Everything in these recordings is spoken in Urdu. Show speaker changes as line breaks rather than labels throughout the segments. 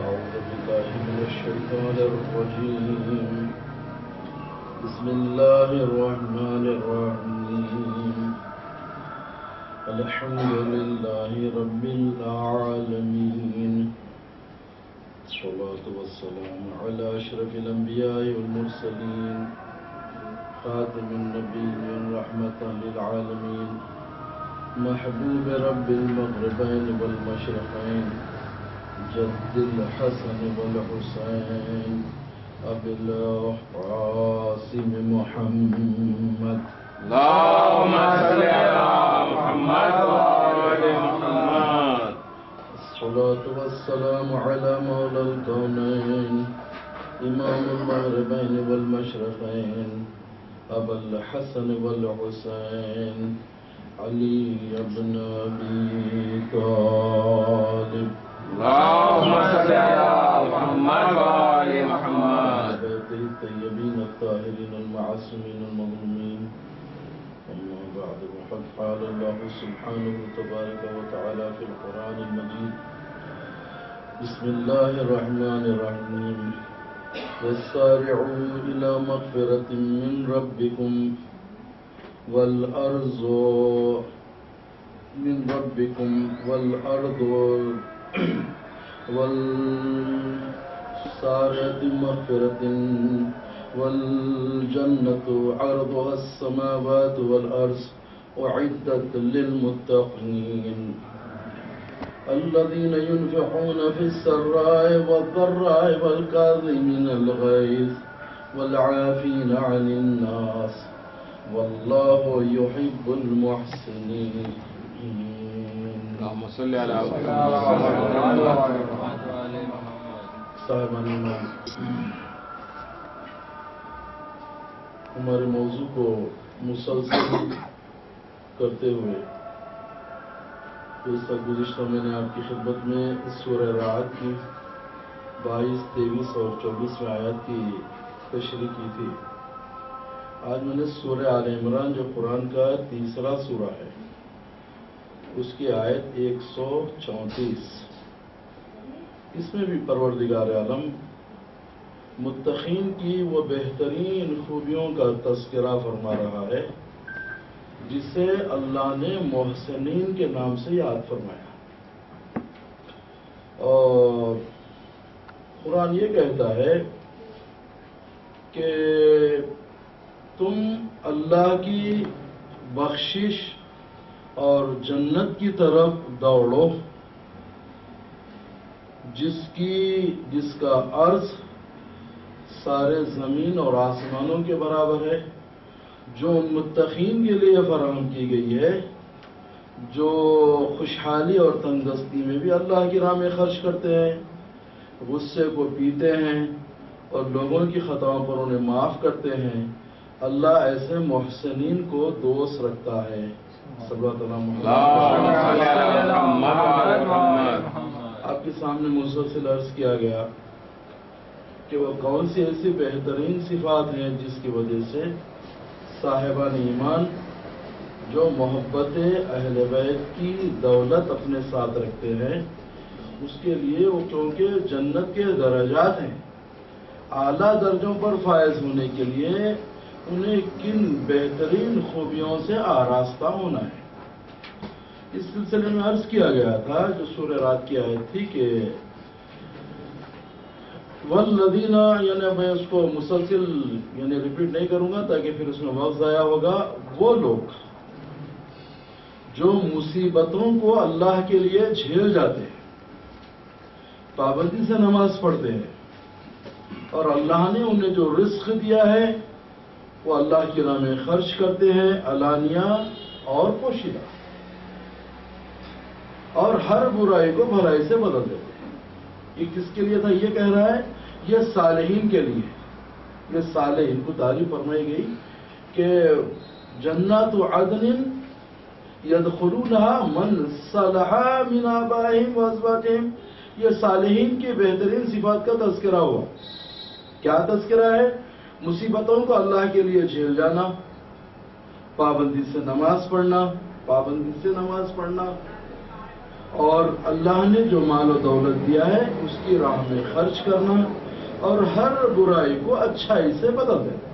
أعوذ بالله من الشيطان الرجيم بسم الله الرحمن الرحيم الحمد لله رب العالمين الصلاة والسلام على أشرف الأنبياء والمرسلين خاتم النبيين رحمة للعالمين محبوب رب المغربين والمشرقين جد الحسن والحسين أبي القاسم محمد
اللهم صل على محمد وآل محمد.
الصلاة والسلام على مولى الكونين إمام المغربين والمشرقين أبا الحسن والحسين علي بن أبي طالب.
اللهم صل على محمد وآل محمد.
بيته الطيبين الطاهرين المعصومين المظلومين. أما بعد وقد قال الله سبحانه تبارك وتعالى في القرآن المجيد بسم الله الرحمن الرحيم وسارعوا إلى مغفرة من ربكم والأرض والسارعة مغفرة والجنة عرضها السماوات والأرض أعدت للمتقين الذين ينفقون في السراء والضراء والكاظمين الغيظ والعافين عن الناس والله يحب المحسنين.
اللهم صل على محمد.
صاحبان ایمان، ہمارے موضوع کو مسلسل کرتے ہوئے جیسا گزشتہ میں نے آپ کی خدمت میں سورہ رعد کی 22، 23 اور 24 آیات کی تشریح کی تھی. آج میں نے سورہ آل عمران جو قرآن کا تیسرا سورہ ہے اس کی آیت 134، اس میں بھی پروردگار عالم متقین کی وہ بہترین خوبیوں کا تذکرہ فرما رہا ہے جسے اللہ نے محسنین کے نام سے یاد فرمایا. اور قرآن یہ کہتا ہے کہ تم اللہ کی بخشش اور جنت کی طرف دوڑو جس کا عرض سارے زمین اور آسمانوں کے برابر ہے، جو ان متقین کے لیے فراہم کی گئی ہے جو خوشحالی اور تندرستی میں بھی اللہ کی راہ میں خرچ کرتے ہیں، غصے کو پیتے ہیں اور لوگوں کی خطاؤں پر انہیں معاف کرتے ہیں. اللہ ایسے محسنین کو دوست رکھتا ہے. صلی اللہ علیہ وسلم. آپ کے سامنے مسلسل عرض کیا گیا کہ وہ کون سی ایسی بہترین صفات ہیں جس کی وجہ سے صاحبان ایمان جو محبت اہل بیت کی دولت اپنے ساتھ رکھتے ہیں اس کے لیے وہ کیونکہ جنت کے درجات ہیں، اعلیٰ درجوں پر فائز ہونے کے لیے انہیں کن بہترین خوبیوں سے آراستہ ہونا ہے. اس سلسلے میں عرض کیا گیا تھا جو سورہ رات کی آیت تھی کہ والذین، یعنی میں اس کو مسلسل ریپیٹ نہیں کروں گا تاکہ پھر اس میں وقت ضائع ہوگا. وہ لوگ جو مصیبتوں کو اللہ کے لیے جھیل جاتے ہیں، پابندی سے نماز پڑھتے ہیں اور اللہ نے انہیں جو رزق دیا ہے وہ اللہ کی راہ میں خرچ کرتے ہیں علانیہ اور پوشیدہ، اور ہر برائی کو بھلائی سے بدل دیتے ہیں. یہ کس کے لیے تھا؟ یہ کہہ رہا ہے یہ صالحین کے لیے. یہ صالحین کو تعریف فرمائی گئی کہ جنات عدن يدخلونها من صلح من آبائهم وازواجهم. یہ صالحین کی بہترین صفات کا تذکرہ ہوا. کیا تذکرہ ہے؟ مصیبتوں کو اللہ کے لیے جھیل جانا، پابندی سے نماز پڑھنا، اور اللہ نے جو مال و دولت دیا ہے اس کی راہ میں خرچ کرنا اور ہر برائی کو اچھائی سے بدل دینا۔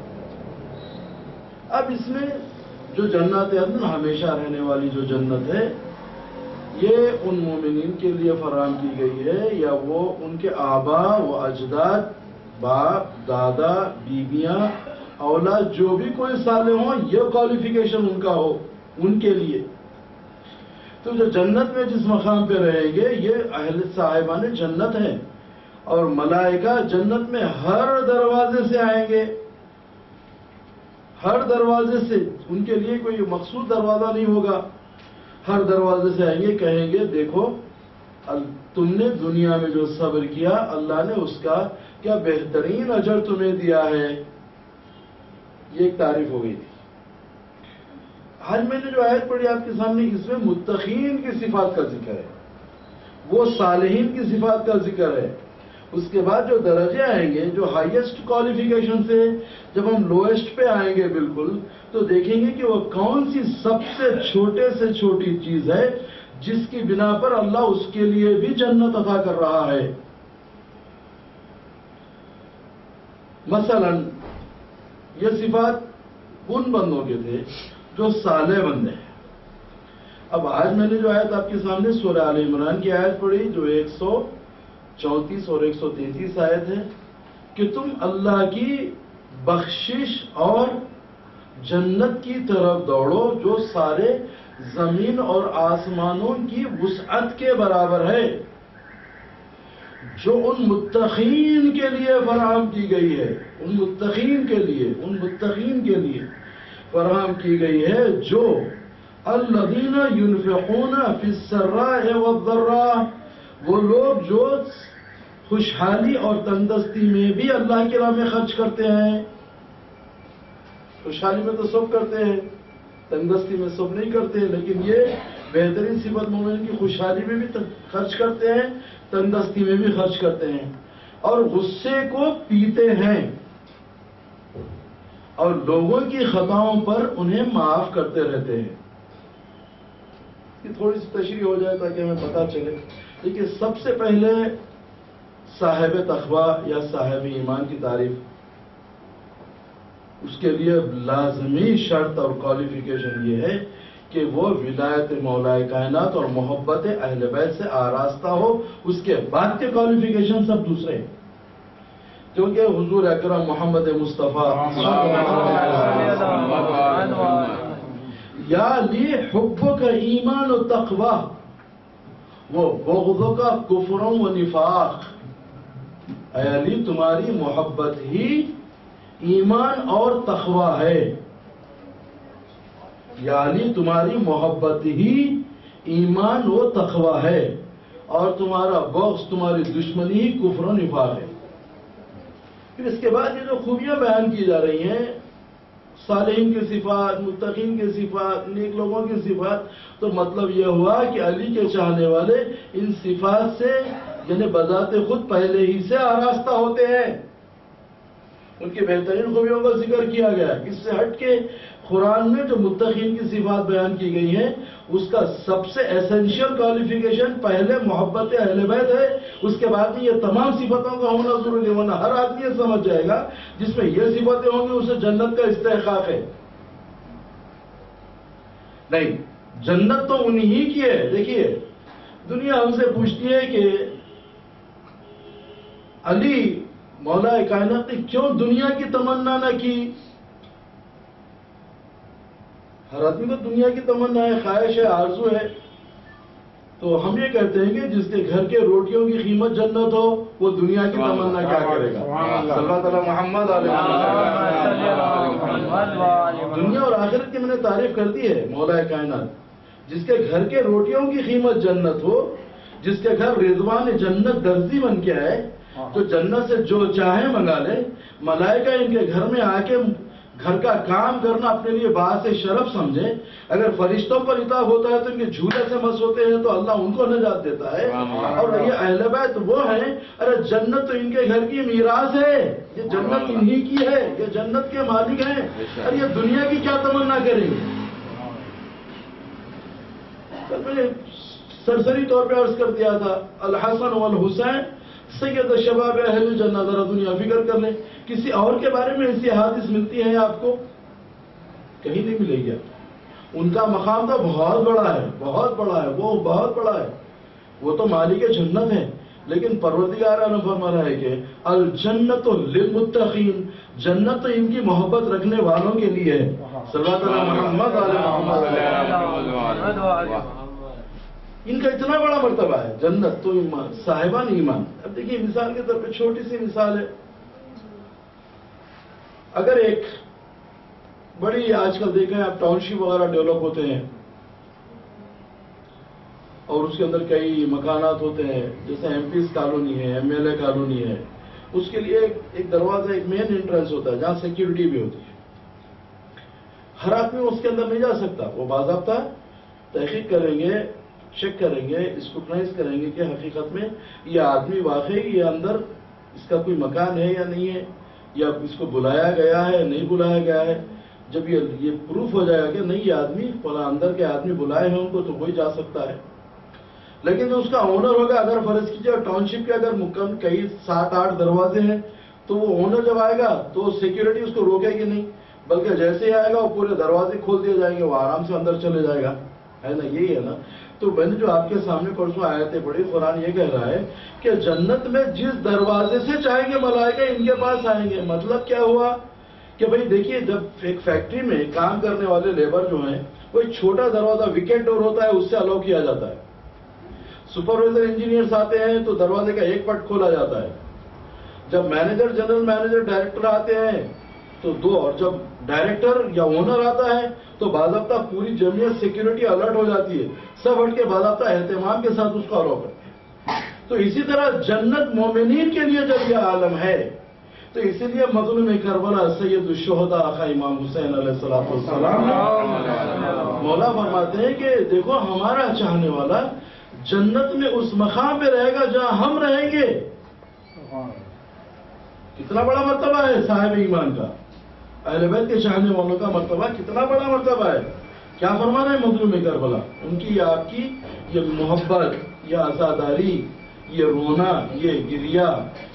اب اس میں جو جنت عدن ہمیشہ رہنے والی جو جنت ہے یہ ان مومنین کے لیے فراہم کی گئی ہے یا وہ ان کے آبا و اجداد، باپ دادا بیویاں اولاد جو بھی کوئی صالح ہوں یہ کوالیفیکیشن ان کا ہو ان کے لیے۔ تو جو جنت میں جس مقام پہ رہیں گے یہ اہل صاحبان جنت ہے، اور ملائکہ جنت میں ہر دروازے سے آئیں گے، ہر دروازے سے، ان کے لیے کوئی مخصوص دروازہ نہیں ہوگا، ہر دروازے سے آئیں گے، کہیں گے دیکھو تم نے دنیا میں جو صبر کیا اللہ نے اس کا کیا بہترین اجر تمہیں دیا ہے۔ یہ ایک تعریف ہو گئی تھی۔ آج میں نے جو آیت پڑھی آپ کے سامنے اس میں متقین کی صفات کا ذکر ہے، وہ صالحین کی صفات کا ذکر ہے۔ اس کے بعد جو درجے آئیں گے جو ہائیسٹ کوالیفیکیشن سے جب ہم لوئسٹ پہ آئیں گے بالکل تو دیکھیں گے کہ وہ کون سی سب سے چھوٹی چیز ہے جس کی بنا پر اللہ اس کے لیے بھی جنت عطا کر رہا ہے۔ مثلا یہ صفات ان بندوں کے تھے جو صالح بندے ہیں۔ اب آج میں نے جو آیت آپ کے سامنے سورہ آل عمران کی آیت پڑھی جو 134 اور 133 آیت ہے کہ تم اللہ کی بخشش اور جنت کی طرف دوڑو جو سارے زمین اور آسمانوں کی وسعت کے برابر ہے، جو ان متقین کے لیے فراہم کی گئی ہے، ان متقین کے لیے فراہم کی گئی ہے، جو الذین ينفقون فی السراء والضراء، وہ لوگ جو خوشحالی اور تندرستی میں بھی اللہ کی راہ میں خرچ کرتے ہیں۔ خوشحالی میں تو سب کرتے ہیں، تندرستی میں سب نہیں کرتے ہیں، لیکن یہ بہترین صفت مومن کی خوشحالی میں بھی خرچ کرتے ہیں، تندرستی میں بھی خرچ کرتے ہیں، اور غصے کو پیتے ہیں، اور لوگوں کی خطاؤں پر انہیں معاف کرتے رہتے ہیں۔ یہ تھوڑی سی تشریح ہو جائے تاکہ ہمیں پتہ چلے۔ دیکھیے سب سے پہلے صاحب تقویٰ یا صاحب ایمان کی تعریف، اس کے لیے لازمی شرط اور کوالیفیکیشن یہ ہے کہ وہ ولایت مولا کائنات اور محبت اہل بیت سے آراستہ ہو، اس کے بعد کے کوالیفیکیشن سب دوسرے ہیں، کیونکہ حضور اکرم محمد مصطفیٰ یا لی حبک ایمان و تقویٰ وہ بغض کا کفر و نفاق، اے علی تمہاری محبت ہی ایمان اور تقویٰ ہے، یا علی تمہاری محبت ہی ایمان و تقویٰ ہے، اور تمہارا بغض تمہاری دشمنی ہی کفر و نفاق ہے۔ پھر اس کے بعد یہ جو خوبیاں بیان کی جا رہی ہیں، صالحین کی صفات، متقین کی صفات، نیک لوگوں کی صفات، تو مطلب یہ ہوا کہ علی کے چاہنے والے ان صفات سے یعنی بذات خود پہلے ہی سے آراستہ ہوتے ہیں۔ ان کی بہترین خوبیوں کا ذکر کیا گیا۔ اس سے ہٹ کے قرآن میں جو متقین کی صفات بیان کی گئی ہیں اس کا سب سے ایسنشیل کوالیفیکیشن پہلے محبت اہل بیت ہے، اس کے بعد میں یہ تمام صفتوں کا ہونا ضروری ہے، ورنہ ہر آدمی یہ سمجھ جائے گا جس میں یہ صفتیں ہوں گی اسے جنت کا استحقاق ہے۔ نہیں، جنت تو انہی کی ہے۔ دیکھیے دنیا ہم سے پوچھتی ہے کہ علی مولا کائنات نے کیوں دنیا کی تمنا نہ کی؟ ہر آدمی کو دنیا کی تمنا ہے، خواہش ہے، آرزو ہے، تو ہم یہ کہتے ہیں کہ جس کے گھر کے روٹیوں کی قیمت جنت ہو وہ دنیا کی تمنا کیا کرے گا؟ صلی اللہ علیہ محمد علیہ دنیا اور آخرت کی میں نے تعریف کر دی ہے مولا کائنات۔ جس کے گھر کے روٹیوں کی قیمت جنت ہو، جس کے گھر رضوان جنت درزی بن کے آئے، تو جنت سے جو چاہے منگا لے۔ ملائکہ ان کے گھر میں آ کے گھر کا کام کرنا اپنے لیے باعث شرف سمجھے۔ اگر فرشتوں پر عتاب ہوتا ہے تو ان کے جھولے سے مس ہوتے ہیں تو اللہ ان کو نجات دیتا ہے۔ اور یہ اہل بیت وہ ہیں، ارے جنت تو ان کے گھر کی میراث ہے، یہ جنت انہی کی ہے، یہ جنت کے مالک ہیں، اور یہ دنیا کی کیا تمنا کریں گے؟ سرسری طور پہ عرض کر دیا تھا الحسن والحسین سید شباب اہل جنت. ذرا دنیا فکر کر لیں کسی اور کے بارے میں ایسی حادث ملتی ہے آپ کو؟ کہیں نہیں ملے گی. ان کا مقام تو بہت بڑا ہے، بہت بڑا ہے، وہ بہت بڑا ہے، وہ تو مالک جنت ہے. لیکن پروردگار عالم فرما رہا ہے کہ الجنت للمتقین، جنت تو ان کی محبت رکھنے والوں کے لیے ہے. صلی اللہ علیہ محمد ان کا اتنا بڑا مرتبہ ہے جنت تو ایمان صاحبان ایمان. اب دیکھیے مثال کے طور پہ چھوٹی سی مثال ہے. اگر ایک بڑی آج کل دیکھیں آپ ٹاؤن شپ وغیرہ ڈیولپ ہوتے ہیں اور اس کے اندر کئی مکانات ہوتے ہیں، جیسے ایم پیز کالونی ہے، ایم ایل اے کالونی ہے، اس کے لیے ایک دروازہ، ایک مین انٹرنس ہوتا ہے جہاں سیکیورٹی بھی ہوتی ہے. ہر آدمی اس کے اندر نہیں جا سکتا. وہ باضابطہ تحقیق کریں گے، چیک کریں گے، اسکروٹنائز کریں گے کہ حقیقت میں یہ آدمی واقعی یہ اندر اس کا کوئی مکان ہے یا نہیں ہے، یا اس کو بلایا گیا ہے نہیں بلایا گیا ہے. جب یہ پروف ہو جائے گا کہ نہیں یہ آدمی فلاں اندر کے آدمی بلائے ہیں ان کو تو کوئی جا سکتا ہے. لیکن جو اس کا اونر ہوگا، اگر فرض کیجیے ٹاؤن شپ کے اگر مکمل کئی 7-8 دروازے ہیں تو وہ اونر جب آئے گا تو سیکیورٹی اس کو روکے گی نہیں، بلکہ جیسے ہی آئے گا وہ پورے دروازے کھول دیے جائیں گے، وہ آرام سے اندر چلے جائے گا. ہے نا؟ یہی ہے نا. تو میں نے جو آپ کے سامنے پرسوں آیتیں پڑھی، قرآن یہ کہہ رہا ہے کہ جنت میں جس دروازے سے چاہیں گے ملائکہ ان کے پاس آئیں گے. مطلب کیا ہوا کہ بھئی دیکھیے جب ایک فیکٹری میں کام کرنے والے لیبر جو ہیں وہ ایک چھوٹا دروازہ وکٹ ڈور ہوتا ہے، اس سے الاؤ کیا جاتا ہے. سپروائزر انجینئرز آتے ہیں تو دروازے کا ایک پٹ کھولا جاتا ہے. جب مینیجر، جنرل مینیجر، ڈائریکٹر آتے ہیں تو 2، اور جب ڈائریکٹر یا اونر آتا ہے تو باضابطہ پوری جمعیت سیکیورٹی الرٹ ہو جاتی ہے، سب ہٹ کے باضابطہ اہتمام کے ساتھ اس کو الاؤ کرتے ہیں. تو اسی طرح جنت مومنین کے لیے جب یہ عالم ہے تو اسی لیے مظلوم کربلا سید الشہداء آقا امام حسین علیہ السلام مولا فرماتے ہیں کہ دیکھو ہمارا چاہنے والا جنت میں اس مقام پہ رہے گا جہاں ہم رہیں گے. کتنا بڑا مرتبہ ہے صاحب ایمان کا، اہل بیت کے چاہنے والوں کا مرتبہ کتنا بڑا مرتبہ ہے. کیا فرما رہے ہیں مظلوم کربلا؟ ان کی آپ کی یہ محبت، یہ عزاداری، یہ رونا، یہ گریا،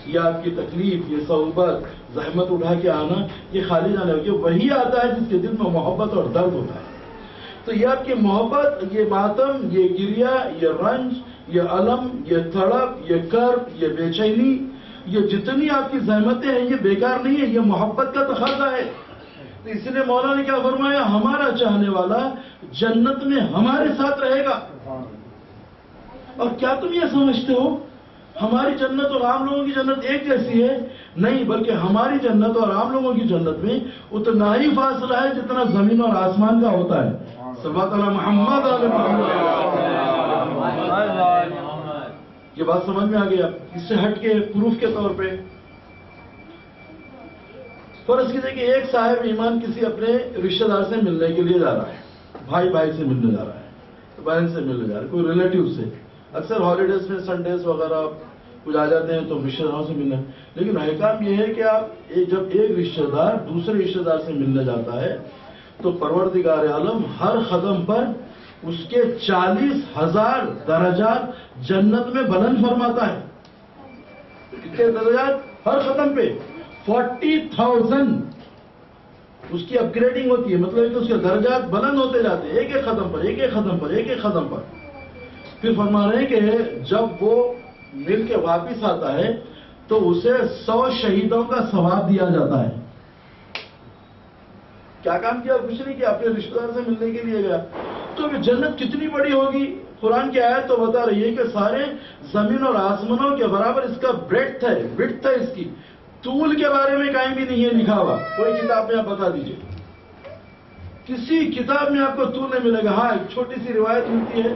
یہ آپ کی تکلیف، یہ صحبت، زحمت اٹھا کے آنا، یہ خالی نہ لگے. وہی آتا ہے جس کے دل میں محبت اور درد ہوتا ہے. تو یہ آپ کی محبت، یہ ماتم، یہ گریا، یہ رنج، یہ علم، یہ تڑپ، یہ کرب، یہ بے چینی، یہ جتنی آپ کی زحمتیں ہیں یہ بیکار نہیں ہے، یہ محبت کا تقاضا ہے. تو اس لیے مولا نے کیا فرمایا؟ ہمارا چاہنے والا جنت میں ہمارے ساتھ رہے گا. اور کیا تم یہ سمجھتے ہو ہماری جنت اور عام لوگوں کی جنت ایک جیسی ہے؟ نہیں، بلکہ ہماری جنت اور عام لوگوں کی جنت میں اتنا ہی فاصلہ ہے جتنا زمین اور آسمان کا ہوتا ہے. صلی اللہ علیہ محمد علیہ محمد. یہ بات سمجھ میں آ گیا. اس سے ہٹ کے پروف کے طور پہ فرض کیجیے کہ ایک صاحب ایمان کسی اپنے رشتہ دار سے ملنے کے لیے جا رہا ہے، بھائی سے ملنے جا رہا ہے، بہن سے ملنے جا رہا ہے، کوئی ریلیٹیو سے. اکثر ہالیڈیز میں سنڈیز وغیرہ کچھ آ جاتے ہیں تو رشتہ داروں سے ملنا. لیکن احکام یہ ہے کہ آپ جب ایک رشتہ دار دوسرے رشتہ دار سے ملنے جاتا ہے تو پروردگار عالم ہر قدم پر اس کے 40,000 درجات جنت میں بلند فرماتا ہے. کتنے درجات؟ ہر قدم پہ 40,000 اس کی اپ گریڈنگ ہوتی ہے. مطلب کہ اس کے درجات بلند ہوتے جاتے ہیں ایک ایک قدم پر، ایک ایک قدم پر، ایک ایک قدم پر. پھر فرما رہے ہیں کہ جب وہ مل کے واپس آتا ہے تو اسے 100 شہیدوں کا ثواب دیا جاتا ہے. کیا کام کیا؟ کچھ نہیں کیا، اپنے رشتہ دار سے ملنے کے لیے گیا. تو جنت کتنی بڑی ہوگی؟ قرآن کی آیت تو بتا رہی ہے کہ سارے زمین اور آسمانوں کے برابر اس کا بریڈتھ ہے، وڈتھ ہے. اس کی طول کے بارے میں کہیں بھی نہیں ہے لکھا ہوا. کوئی کتاب میں آپ بتا دیجئے، کسی کتاب میں آپ کو طول نہیں ملے گا. ہاں ایک چھوٹی سی روایت ملتی ہے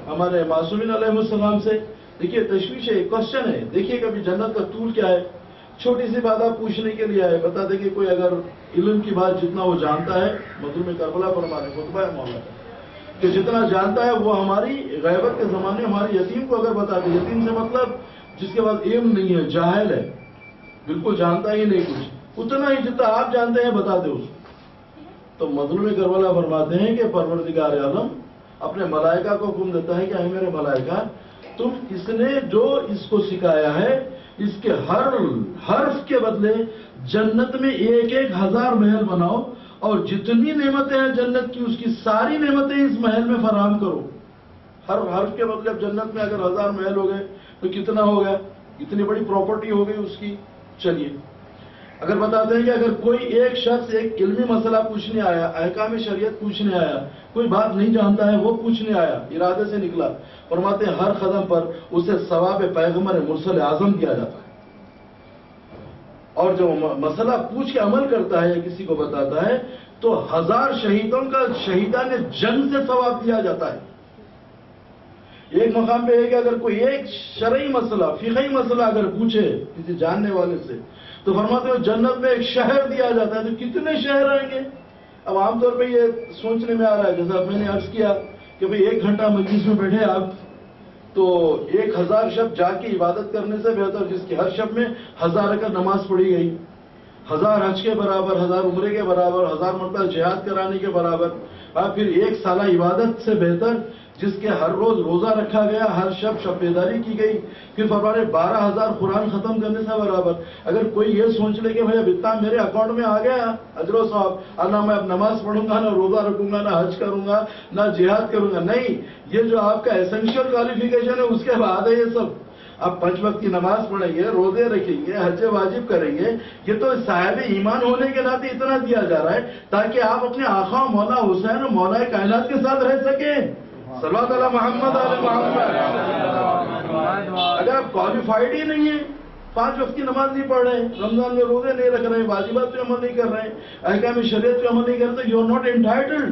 ہمارے معصومین علیہ السلام سے. دیکھیے تشویش ہے، کوشچن ہے. دیکھیے کبھی جنت کا طول کیا ہے؟ چھوٹی سی بات آپ پوچھنے کے لیے آئے، بتا دیں کہ کوئی اگر علم کی بات جتنا وہ جانتا ہے، مظلوم کربلا فرما رہے خطبہ ہے مولا کہ جتنا جانتا ہے وہ ہماری غیبت کے زمانے ہماری یتیم کو اگر بتا دے. یتیم سے مطلب جس کے پاس علم نہیں ہے، جاہل ہے، بالکل جانتا ہی نہیں کچھ، اتنا ہی جتنا آپ جانتے ہیں بتا دے اس کو. تو مظلوم کربلا فرماتے ہیں کہ پروردگار عالم اپنے ملائکہ کو حکم دیتا ہے کہ اے میرے ملائکہ، تم اس نے جو اس کو سکھایا ہے اس کے ہر حرف کے بدلے جنت میں 1,000 محل بناؤ، اور جتنی نعمتیں ہیں جنت کی اس کی ساری نعمتیں اس محل میں فراہم کرو۔ ہر حرف کے بدلے جنت میں اگر 1000 محل ہو گئے تو کتنا ہو گیا؟ اتنی بڑی پراپرٹی ہو گئی اس کی۔ چلیے، اگر بتاتے ہیں کہ اگر کوئی ایک شخص ایک علمی مسئلہ پوچھنے آیا، احکام شریعت پوچھنے آیا، کوئی بات نہیں جانتا ہے وہ پوچھنے آیا، ارادے سے نکلا، فرماتے ہیں ہر قدم پر اسے ثواب پیغمبر مرسل اعظم دیا جاتا ہے، اور جو مسئلہ پوچھ کے عمل کرتا ہے یا کسی کو بتاتا ہے تو 1000 شہیدوں کا شہیدان جنگ سے ثواب دیا جاتا ہے۔ ایک مقام پہ ہے کہ اگر کوئی ایک شرعی مسئلہ، فقہی مسئلہ اگر پوچھے کسی جاننے والے سے تو فرماتے ہیں جنت میں ایک شہر دیا جاتا ہے۔ تو کتنے شہر آئیں گے؟ اب عام طور پہ یہ سوچنے میں آ رہا ہے، جیسا میں نے عرض کیا کہ بھئی 1 گھنٹہ مجلس میں بیٹھے آپ تو 1000 شب جا کے عبادت کرنے سے بہتر جس کی ہر شب میں 1000 رکعت نماز پڑھی گئی، 1000 حج کے برابر، 1000 عمرے کے برابر، 1000 مرتبہ جہاد کرانے کے برابر، اور پھر 1 سالہ عبادت سے بہتر جس کے ہر روز روزہ رکھا گیا، ہر شب شب بیداری کی گئی، پھر فرمانے 12000 قرآن ختم کرنے سے برابر۔ اگر کوئی یہ سوچ لے کہ بھائی اب اتنا میرے اکاؤنٹ میں آ گیا اجر و ثواب، نہ میں اب نماز پڑھوں گا، نہ روزہ رکھوں گا، نہ حج کروں گا، نہ جہاد کروں گا، نہیں، یہ جو آپ کا ایسنشیل کوالیفیکیشن ہے اس کے بعد ہے یہ سب۔ آپ 5 وقت کی نماز پڑھیں گے، روزے رکھیں گے، حج واجب کریں گے، یہ تو صاحب ایمان ہونے کے ناطے اتنا دیا جا رہا ہے تاکہ آپ اپنے آقا مولا حسین اور مولا کائنات کے ساتھ رہ سکیں۔ صلوات علی محمد علی محمد۔ اگر آپ کوالیفائڈ ہی نہیں ہیں، 5 وقت کی نماز نہیں پڑھ رہے ہیں، رمضان میں روزے نہیں رکھ رہے ہیں، واجبات پہ عمل نہیں کر رہے ہیں، احکام شریعت پہ عمل نہیں کرتے، یو آر ناٹ انٹائٹلڈ۔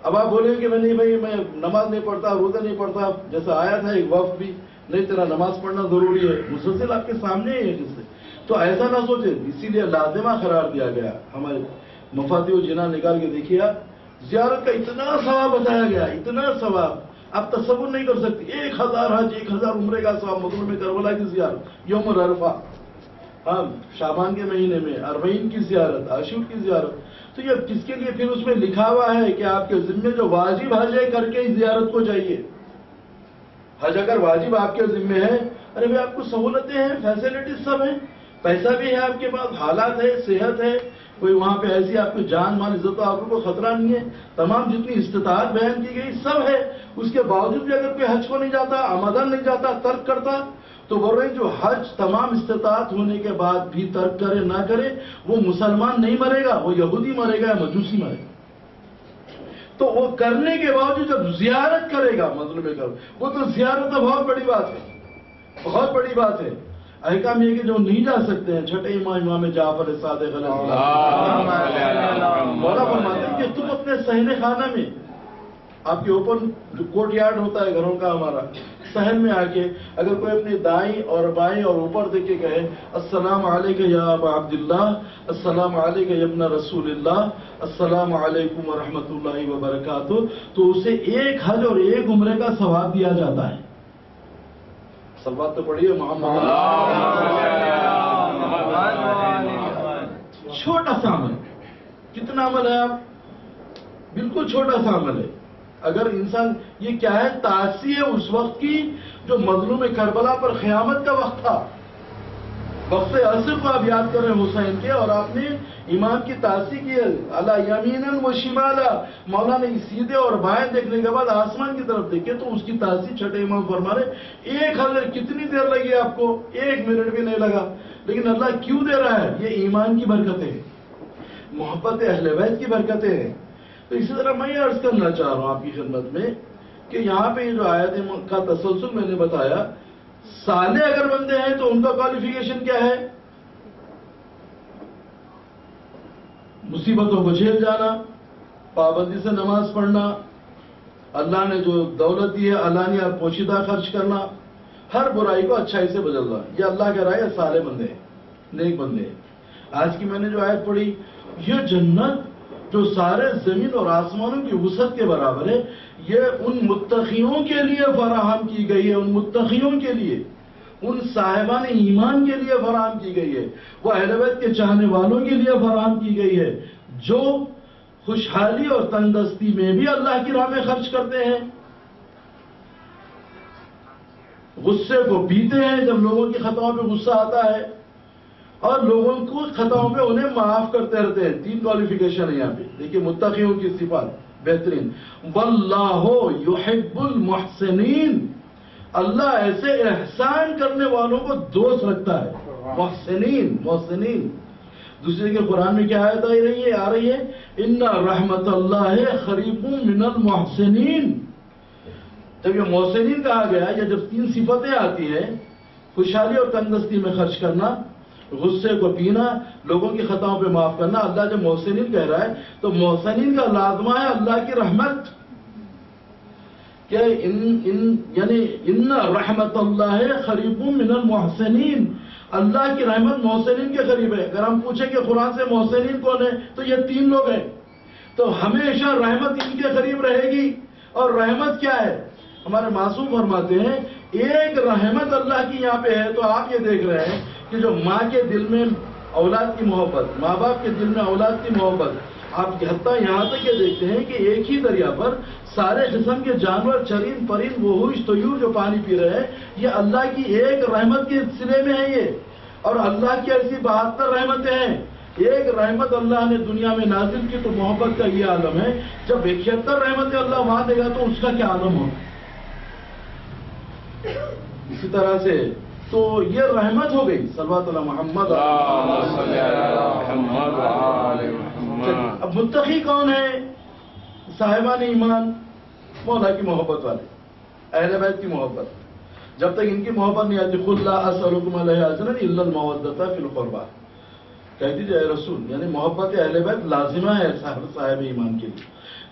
اب آپ بولیں کہ میں نہیں بھائی میں نماز نہیں پڑھتا، روزے نہیں پڑھتا، جیسا آیا تھا ایک وقت بھی، نہیں تیرا نماز پڑھنا ضروری ہے، مسلسل آپ کے سامنے ہی ہے کس سے، تو ایسا نہ سوچے، اسی لیے لازمہ قرار دیا گیا۔ ہمارے مفاتیح الجنان نکال کے دیکھیے آپ، زیارت کا اتنا ثواب بتایا گیا، اتنا ثواب آپ تصور نہیں کر سکتے۔ 1000 حج، 1000 عمرے کا ثواب، مظلوم کربلا کی زیارت، یوم العرفہ، ہاں شعبان کے مہینے میں 40 کی زیارت، عاشور کی زیارت، تو یہ کس کے لیے؟ پھر اس میں لکھا ہوا ہے کہ آپ کے ذمے جو واجب حج ہے کر کے ہی زیارت کو جائیے۔ حج اگر واجب آپ کے ذمے ہے، ارے بھائی آپ کو سہولتیں ہیں، فیسلٹیز سب ہیں، پیسہ بھی ہے آپ کے پاس، حالات ہے، صحت ہے، کوئی وہاں پہ ایسی آپ کو جان مال عزت و آبرو کو خطرہ نہیں ہے، تمام جتنی استطاعت بیان کی گئی سب ہے، اس کے باوجود بھی اگر کوئی حج کو نہیں جاتا، آمدن نہیں جاتا، ترک کرتا، تو بول رہے ہیں جو حج تمام استطاعت ہونے کے بعد بھی ترک کرے نہ کرے وہ مسلمان نہیں مرے گا، وہ یہودی مرے گا یا مجوسی مرے گا۔ تو وہ کرنے کے باوجود جب زیارت کرے گا مظلوم کر، وہ تو زیارت تو بہت بڑی بات ہے، بہت بڑی بات ہے۔ احکام یہ کہ جو نہیں جا سکتے ہیں، چھٹے امام جعفر صادق علیہ السلام مولا فرماتے ہیں کہ تم اپنے صحن خانہ میں، آپ کے اوپن جو کوٹ یارڈ ہوتا ہے گھروں کا ہمارا، صحن میں آ کے اگر کوئی اپنی دائیں اور بائیں اور اوپر دیکھ کے کہے السلام علیکم یا ابا عبداللہ، السلام علیکم یا ابن رسول اللہ، السلام علیکم ورحمۃ اللہ وبرکاتہ، تو اسے 1 حج اور 1 عمرے کا ثواب دیا جاتا ہے۔ صلوات تو پڑھیے محمد۔ چھوٹا سا عمل، کتنا عمل ہے آپ؟ بالکل چھوٹا سا عمل ہے۔ اگر انسان، یہ کیا ہے؟ تعزیہ ہے اس وقت کی جو مظلوم کربلا پر قیامت کا وقت تھا، وقت عصر کو آپ یاد کر رہے ہیں حسین کے، اور آپ نے امام کی تعزیہ کی ہے، علی یمیناً و شمالا، مولا نے سیدھے اور بائیں دیکھنے کے بعد آسمان کی طرف دیکھے تو اس کی تعزیہ چھٹے امام فرما رہے 1 حضر کتنی دیر لگی آپ کو؟ 1 منٹ بھی نہیں لگا، لیکن اللہ کیوں دے رہا ہے؟ یہ ایمان کی برکتیں ہیں، محبت اہل بیت کی برکتیں ہیں۔ تو اسی طرح میں یہ عرض کرنا چاہ رہا ہوں آپ کی خدمت میں کہ یہاں پہ جو آیت کا تسلسل میں نے بتایا، صالح اگر بندے ہیں تو ان کا کوالیفیکیشن کیا ہے؟ مصیبتوں کو جھیل جانا، پابندی سے نماز پڑھنا، اللہ نے جو دولت دی ہے علانیہ اور پوشیدہ خرچ کرنا، ہر برائی کو اچھائی سے بدلنا، یہ اللہ کے رائے صالح بندے ہیں، نیک بندے ہیں۔ آج کی میں نے جو آیت پڑھی، یہ جنت جو سارے زمین اور آسمانوں کی وسعت کے برابر ہے، یہ ان متقیوں کے لیے فراہم کی گئی ہے، ان متقیوں کے لیے، ان صاحبان ایمان کے لیے فراہم کی گئی ہے، وہ اہل بیت کے چاہنے والوں کے لیے فراہم کی گئی ہے، جو خوشحالی اور تندرستی میں بھی اللہ کی راہ میں خرچ کرتے ہیں، غصے کو پیتے ہیں جب لوگوں کی خطاؤں پہ غصہ آتا ہے، اور لوگوں کو خطاؤں پہ انہیں معاف کرتے رہتے ہیں۔ 3 کوالیفیکیشن ہے یہاں پہ، دیکھیے متقیوں کی صفات بہترین، واللہ یحب المحسنین، اللہ ایسے احسان کرنے والوں کو دوست رکھتا ہے، محسنین۔ دوسرے کے قرآن میں کیا آیت آ رہی ہے، ان رحمت اللہ قریب من المحسنین۔ جب یہ محسنین کہا گیا یا جب 3 صفتیں آتی ہیں، خوشحالی اور تندرستی میں خرچ کرنا، غصے کو پینا، لوگوں کی خطاؤں پہ معاف کرنا، اللہ جب محسنین کہہ رہا ہے تو محسنین کا لازمہ ہے اللہ کی رحمت، کہ یعنی ان رحمت اللہ قریب من المحسنین، اللہ کی رحمت محسنین کے قریب ہے۔ اگر ہم پوچھیں کہ قرآن سے محسنین کون ہے تو یہ 3 لوگ ہیں، تو ہمیشہ رحمت ان کے قریب رہے گی۔ اور رحمت کیا ہے؟ ہمارے معصوم فرماتے ہیں ایک رحمت اللہ کی یہاں پہ ہے، تو آپ یہ دیکھ رہے ہیں کہ جو ماں کے دل میں اولاد کی محبت، ماں باپ کے دل میں اولاد کی محبت، آپ حتیٰ یہاں تک یہ دیکھتے ہیں کہ ایک ہی دریا پر سارے قسم کے جانور، چرند پرند، وحوش طیور جو پانی پی رہے ہیں، یہ اللہ کی ایک رحمت کے سلے میں ہے یہ، اور اللہ کی ایسی 72 رحمتیں ہیں۔ ایک رحمت اللہ نے دنیا میں نازل کی تو محبت کا یہ عالم ہے، جب 71 رحمتیں اللہ وہاں دے گا تو اس کا کیا عالم ہو۔ اسی طرح سے تو یہ رحمت ہو گئی۔ صلوات اللہ محمد۔ اب متقی کون ہے؟ صاحبان ایمان، مولا کی محبت والے، اہل بیت کی محبت۔ جب تک ان کی محبت نہیں آتی، قل لا اسألکم علیہ اجرا الا المودۃ فی القربى، کہہ دیجیے اے رسول، یعنی محبت اہل بیت لازمہ ہے صاحب ایمان کے لیے۔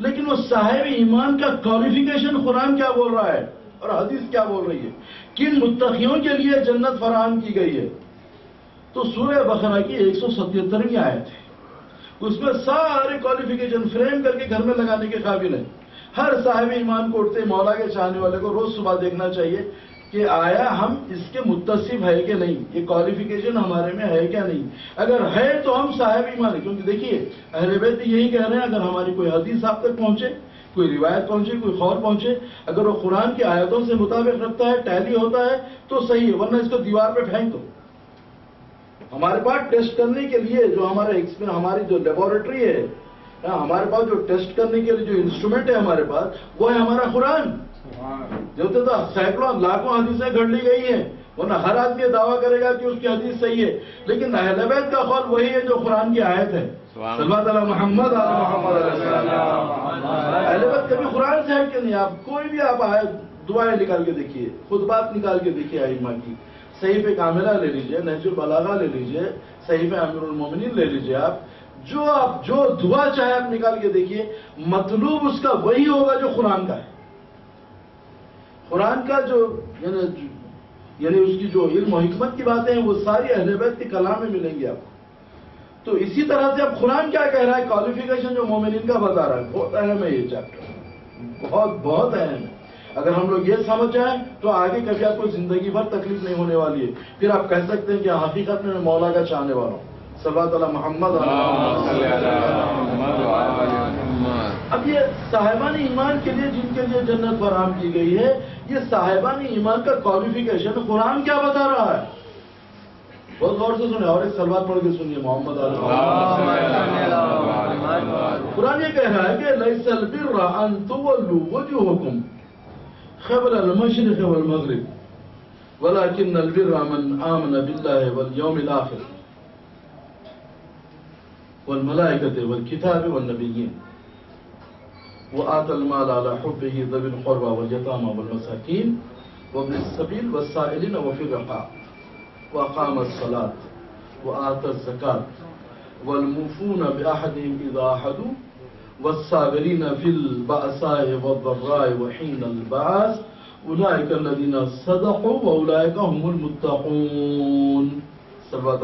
لیکن وہ صاحب ایمان کا کوالیفیکیشن قرآن کیا بول رہا ہے اور حدیث کیا بول رہی ہے، کن متقیوں کے لیے جنت فراہم کی گئی ہے؟ تو سورہ بقرہ کی 177ویں آیت ہے، اس میں سارے کوالیفیکیشن فریم کر کے گھر میں لگانے کے قابل ہیں۔ ہر صاحب ایمان کو اٹھتے مولا کے چاہنے والے کو روز صبح دیکھنا چاہیے کہ آیا ہم اس کے متصف ہے کہ نہیں، یہ کوالیفیکیشن ہمارے میں ہے کیا نہیں۔ اگر ہے تو ہم صاحب ایمان ہیں، کیونکہ دیکھیے اہل بیت یہی کہہ رہے ہیں، اگر ہماری کوئی حدیث آپ تک پہنچے، کوئی روایت پہنچے، کوئی خبر پہنچے، اگر وہ قرآن کی آیتوں سے مطابق رکھتا ہے، ٹیلی ہوتا ہے تو صحیح ہے، ورنہ اس کو دیوار پہ پھینک دو۔ ہمارے پاس ٹیسٹ کرنے کے لیے جو ہماری جو لیبورٹری ہے، ہمارے پاس جو ٹیسٹ کرنے کے لیے جو انسٹرومنٹ ہے ہمارے پاس، وہ ہے ہمارا قرآن۔ جو تو سینکڑوں لاکھوں حدیثیں گھڑ لی گئی ہیں، ورنہ ہر آدمی دعویٰ کرے گا کہ اس کی حدیث صحیح ہے، لیکن اہل بیت کا قول وہی ہے جو قرآن کی آیت ہے۔ صلوات علی محمد علیہ السلام۔ اہل بیت کبھی قرآن سے ہٹ کے نہیں، آپ کوئی بھی آپ دعائیں نکال کے دیکھیے، خطبات نکال کے دیکھیے ائمہ کی، صحیفہ کاملہ لے لیجئے، نہج البلاغہ لے لیجئے، صحیفہ امیر المومنین لے لیجئے، آپ جو دعا چاہے آپ نکال کے دیکھیے، مطلوب اس کا وہی ہوگا جو قرآن کا ہے۔ قرآن کا جو یعنی اس کی جو علم و حکمت کی باتیں ہیں وہ ساری اہل بیت کے کلام میں ملیں گی آپ کو۔ تو اسی طرح سے اب قرآن کیا کہہ رہا ہے، کوالیفیکیشن جو مومنین کا بتا رہا ہے، بہت اہم ہے یہ چیپٹر، بہت اہم ہے۔ اگر ہم لوگ یہ سمجھ جائیں تو آگے کبھی آپ کو زندگی بھر تکلیف نہیں ہونے والی ہے، پھر آپ کہہ سکتے ہیں کہ حقیقت میں مولا کا چاہنے والا ہوں۔ صلوات علی محمد۔ اب یہ صاحبان ایمان کے لیے جن کے لیے جنت فراہم کی گئی ہے، یہ صاحبان ایمان کا کوالیفیکیشن قرآن کیا بتا رہا ہے؟ بہت غور سے سنیں اور ایک صلوات پڑھ کے سنیے محمد علیہ قرآن یہ کہہ رہا ہے کہ لیس البر ان تولوا وجوہکم قبل المشرق والمغرب ولكن البر من آمن بالله واليوم الآخر والملائكة والكتاب والنبيين وآتى المال على حبه ذوي القربى واليتامى والمساكين وابن السبيل والسائلين وفي الرقاب وأقام الصلاة وآتى الزكاة والموفون بعهدهم إذا عاهدوا والصابرين في البأساء والضراء وحين البعث أولئك الذين صدقوا وأولئك هم المتقون۔ صلوات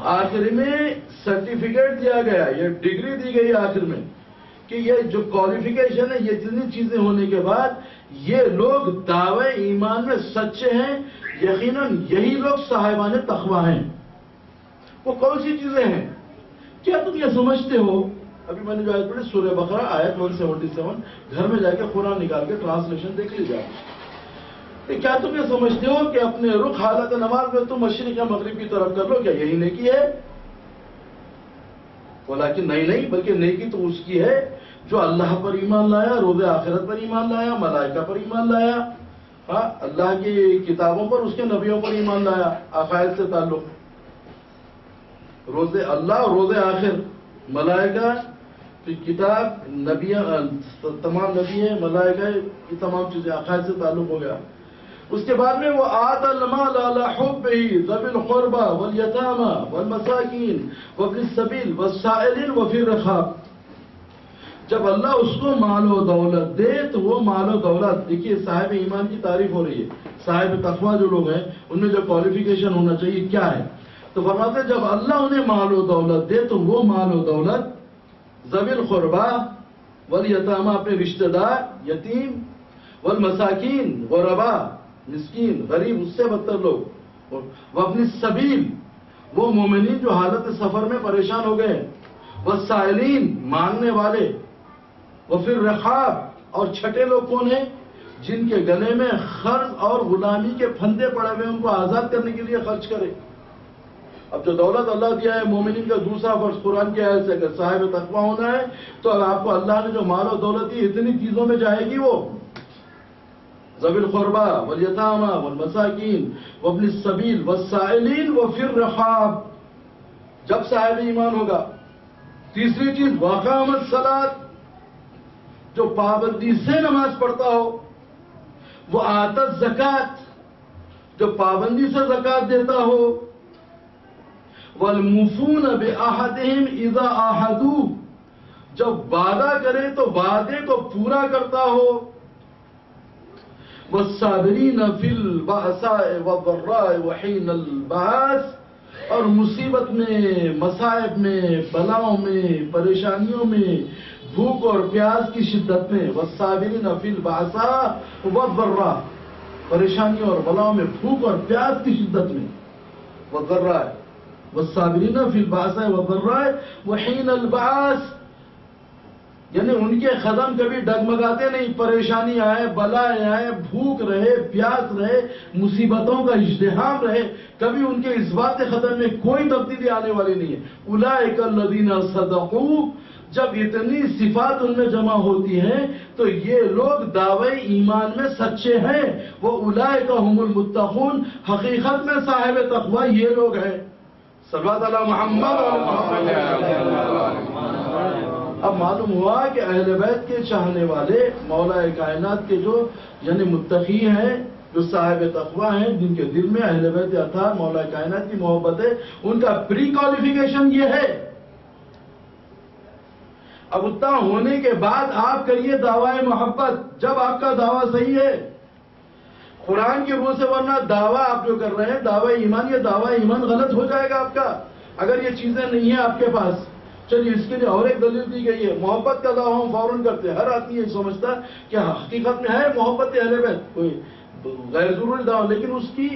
آخر میں سرٹیفکیٹ دیا گیا، یہ ڈگری دی گئی آخر میں کہ یہ جو کوالیفیکیشن ہے، یہ جتنی چیزیں ہونے کے بعد یہ لوگ دعوے ایمان میں سچے ہیں، یقیناً یہی لوگ صاحبان تقویٰ ہیں۔ وہ کون سی چیزیں ہیں؟ کیا تم یہ سمجھتے ہو، ابھی میں نے جو آیت پڑھی سورہ بقرہ آیت 177، گھر میں جا کے قرآن نکال کے ٹرانسلیشن دیکھ لی جائے. کہ کیا تم یہ سمجھتے ہو کہ اپنے رخ حالت نماز میں تم مشرق یا مغرب کی طرف کر لو، کیا یہی نیکی ہے؟ بولا کہ نہیں، بلکہ نیکی تو اس کی ہے جو اللہ پر ایمان لایا، روز آخرت پر ایمان لایا، ملائکہ پر ایمان لایا، اللہ کی کتابوں پر، اس کے نبیوں پر ایمان لایا. عقائد سے تعلق روز اللہ، روز آخر، ملائکہ، کتاب، نبی، تمام نبی ہیں، ملائکہ، یہ تمام چیزیں عقائد سے تعلق ہو گیا. اس کے بعد میں وہ آت المال علی حبہ ذوی القربى والیتامى والمساکین وابن السبیل والسائلین وفی الرقاب. جب اللہ اس کو مال و دولت دے تو وہ مال و دولت، دیکھیے صاحب ایمان کی تعریف ہو رہی ہے، صاحب تقوی جو لوگ ہیں ان میں جو کوالیفیکیشن ہونا چاہیے کیا ہے، تو فرماتے ہیں جب اللہ انہیں مال و دولت دے تو وہ مال و دولت ذوی القربى والیتامى، اپنے رشتہ دار، یتیم، والمساکین، غربا، مسکین، غریب، اس سے بدتر لوگ، وابن السبیل، وہ مومنین جو حالت سفر میں پریشان ہو گئے، والسائلین، مانگنے والے، وفی الرقاب، اور چھٹے لوگ کون ہیں؟ جن کے گلے میں قرض اور غلامی کے پھندے پڑے ہوئے، ان کو آزاد کرنے کے لیے خرچ کرے. اب جو دولت اللہ دیا ہے مومنین کا دوسرا فرض قرآن کی آیت سے، اگر صاحب تقوی ہونا ہے تو آپ کو اللہ نے جو مال و دولت دی اتنی چیزوں میں جائے گی، وہ ذوی القربى والیتامى والمساکین وابن السبیل والسائلین وفی الرقاب. جب صاحب ایمان ہوگا. تیسری چیز واقام الصلاۃ، جو پابندی سے نماز پڑھتا ہو. وہ آت الزکات، جو پابندی سے زکات دیتا ہو. والموفون بعہدہم اذا عاہدوا، جب وعدہ کرے تو وعدے کو پورا کرتا ہو. والصابرین فی البأساء والضراء وحین البعث، اور مصیبت میں، مصائب میں، بلاؤں میں، پریشانیوں میں، بھوک اور پیاس کی شدت میں. والصابرین فی البأساء والضراء، پریشانیوں اور بلاؤں میں، بھوک اور پیاس کی شدت میں. والضراء، والصابرین فی البأساء والضراء وحین البعث، یعنی ان کے قدم کبھی ڈگمگاتے نہیں. پریشانی آئے، بلائیں آئے، بھوک رہے، پیاس رہے، مصیبتوں کا ازدحام رہے، کبھی ان کے اس بات قدم میں کوئی تبدیلی آنے والی نہیں ہے. اولئک الذین صدقوا، جب اتنی صفات ان میں جمع ہوتی ہیں تو یہ لوگ دعوی ایمان میں سچے ہیں. وہ اولئک هم المتقون، حقیقت میں صاحب تقوی یہ لوگ ہیں. صلوات علی محمد. اب معلوم ہوا کہ اہل بیت کے چاہنے والے، مولا کائنات کے جو یعنی متقی ہیں، جو صاحب تقوی ہیں، جن کے دل میں اہل بیت اطہار، مولا کائنات کی محبت ہے، ان کا پری کوالیفیکیشن یہ ہے. اب اتنا ہونے کے بعد آپ کریے دعوی محبت، جب آپ کا دعویٰ صحیح ہے قرآن کی روح سے، ورنہ دعویٰ آپ جو کر رہے ہیں دعوی ایمان، یہ دعوی ایمان غلط ہو جائے گا آپ کا اگر یہ چیزیں نہیں ہیں آپ کے پاس. چلیے اس کے لیے اور ایک دلیل دی گئی ہے. محبت کا دعویٰ ہم فوراً کرتے ہیں، ہر آدمی یہ سمجھتا ہے کہ حقیقت میں ہے محبت اہل بیت، کوئی غیر ضروری دعویٰ، لیکن اس کی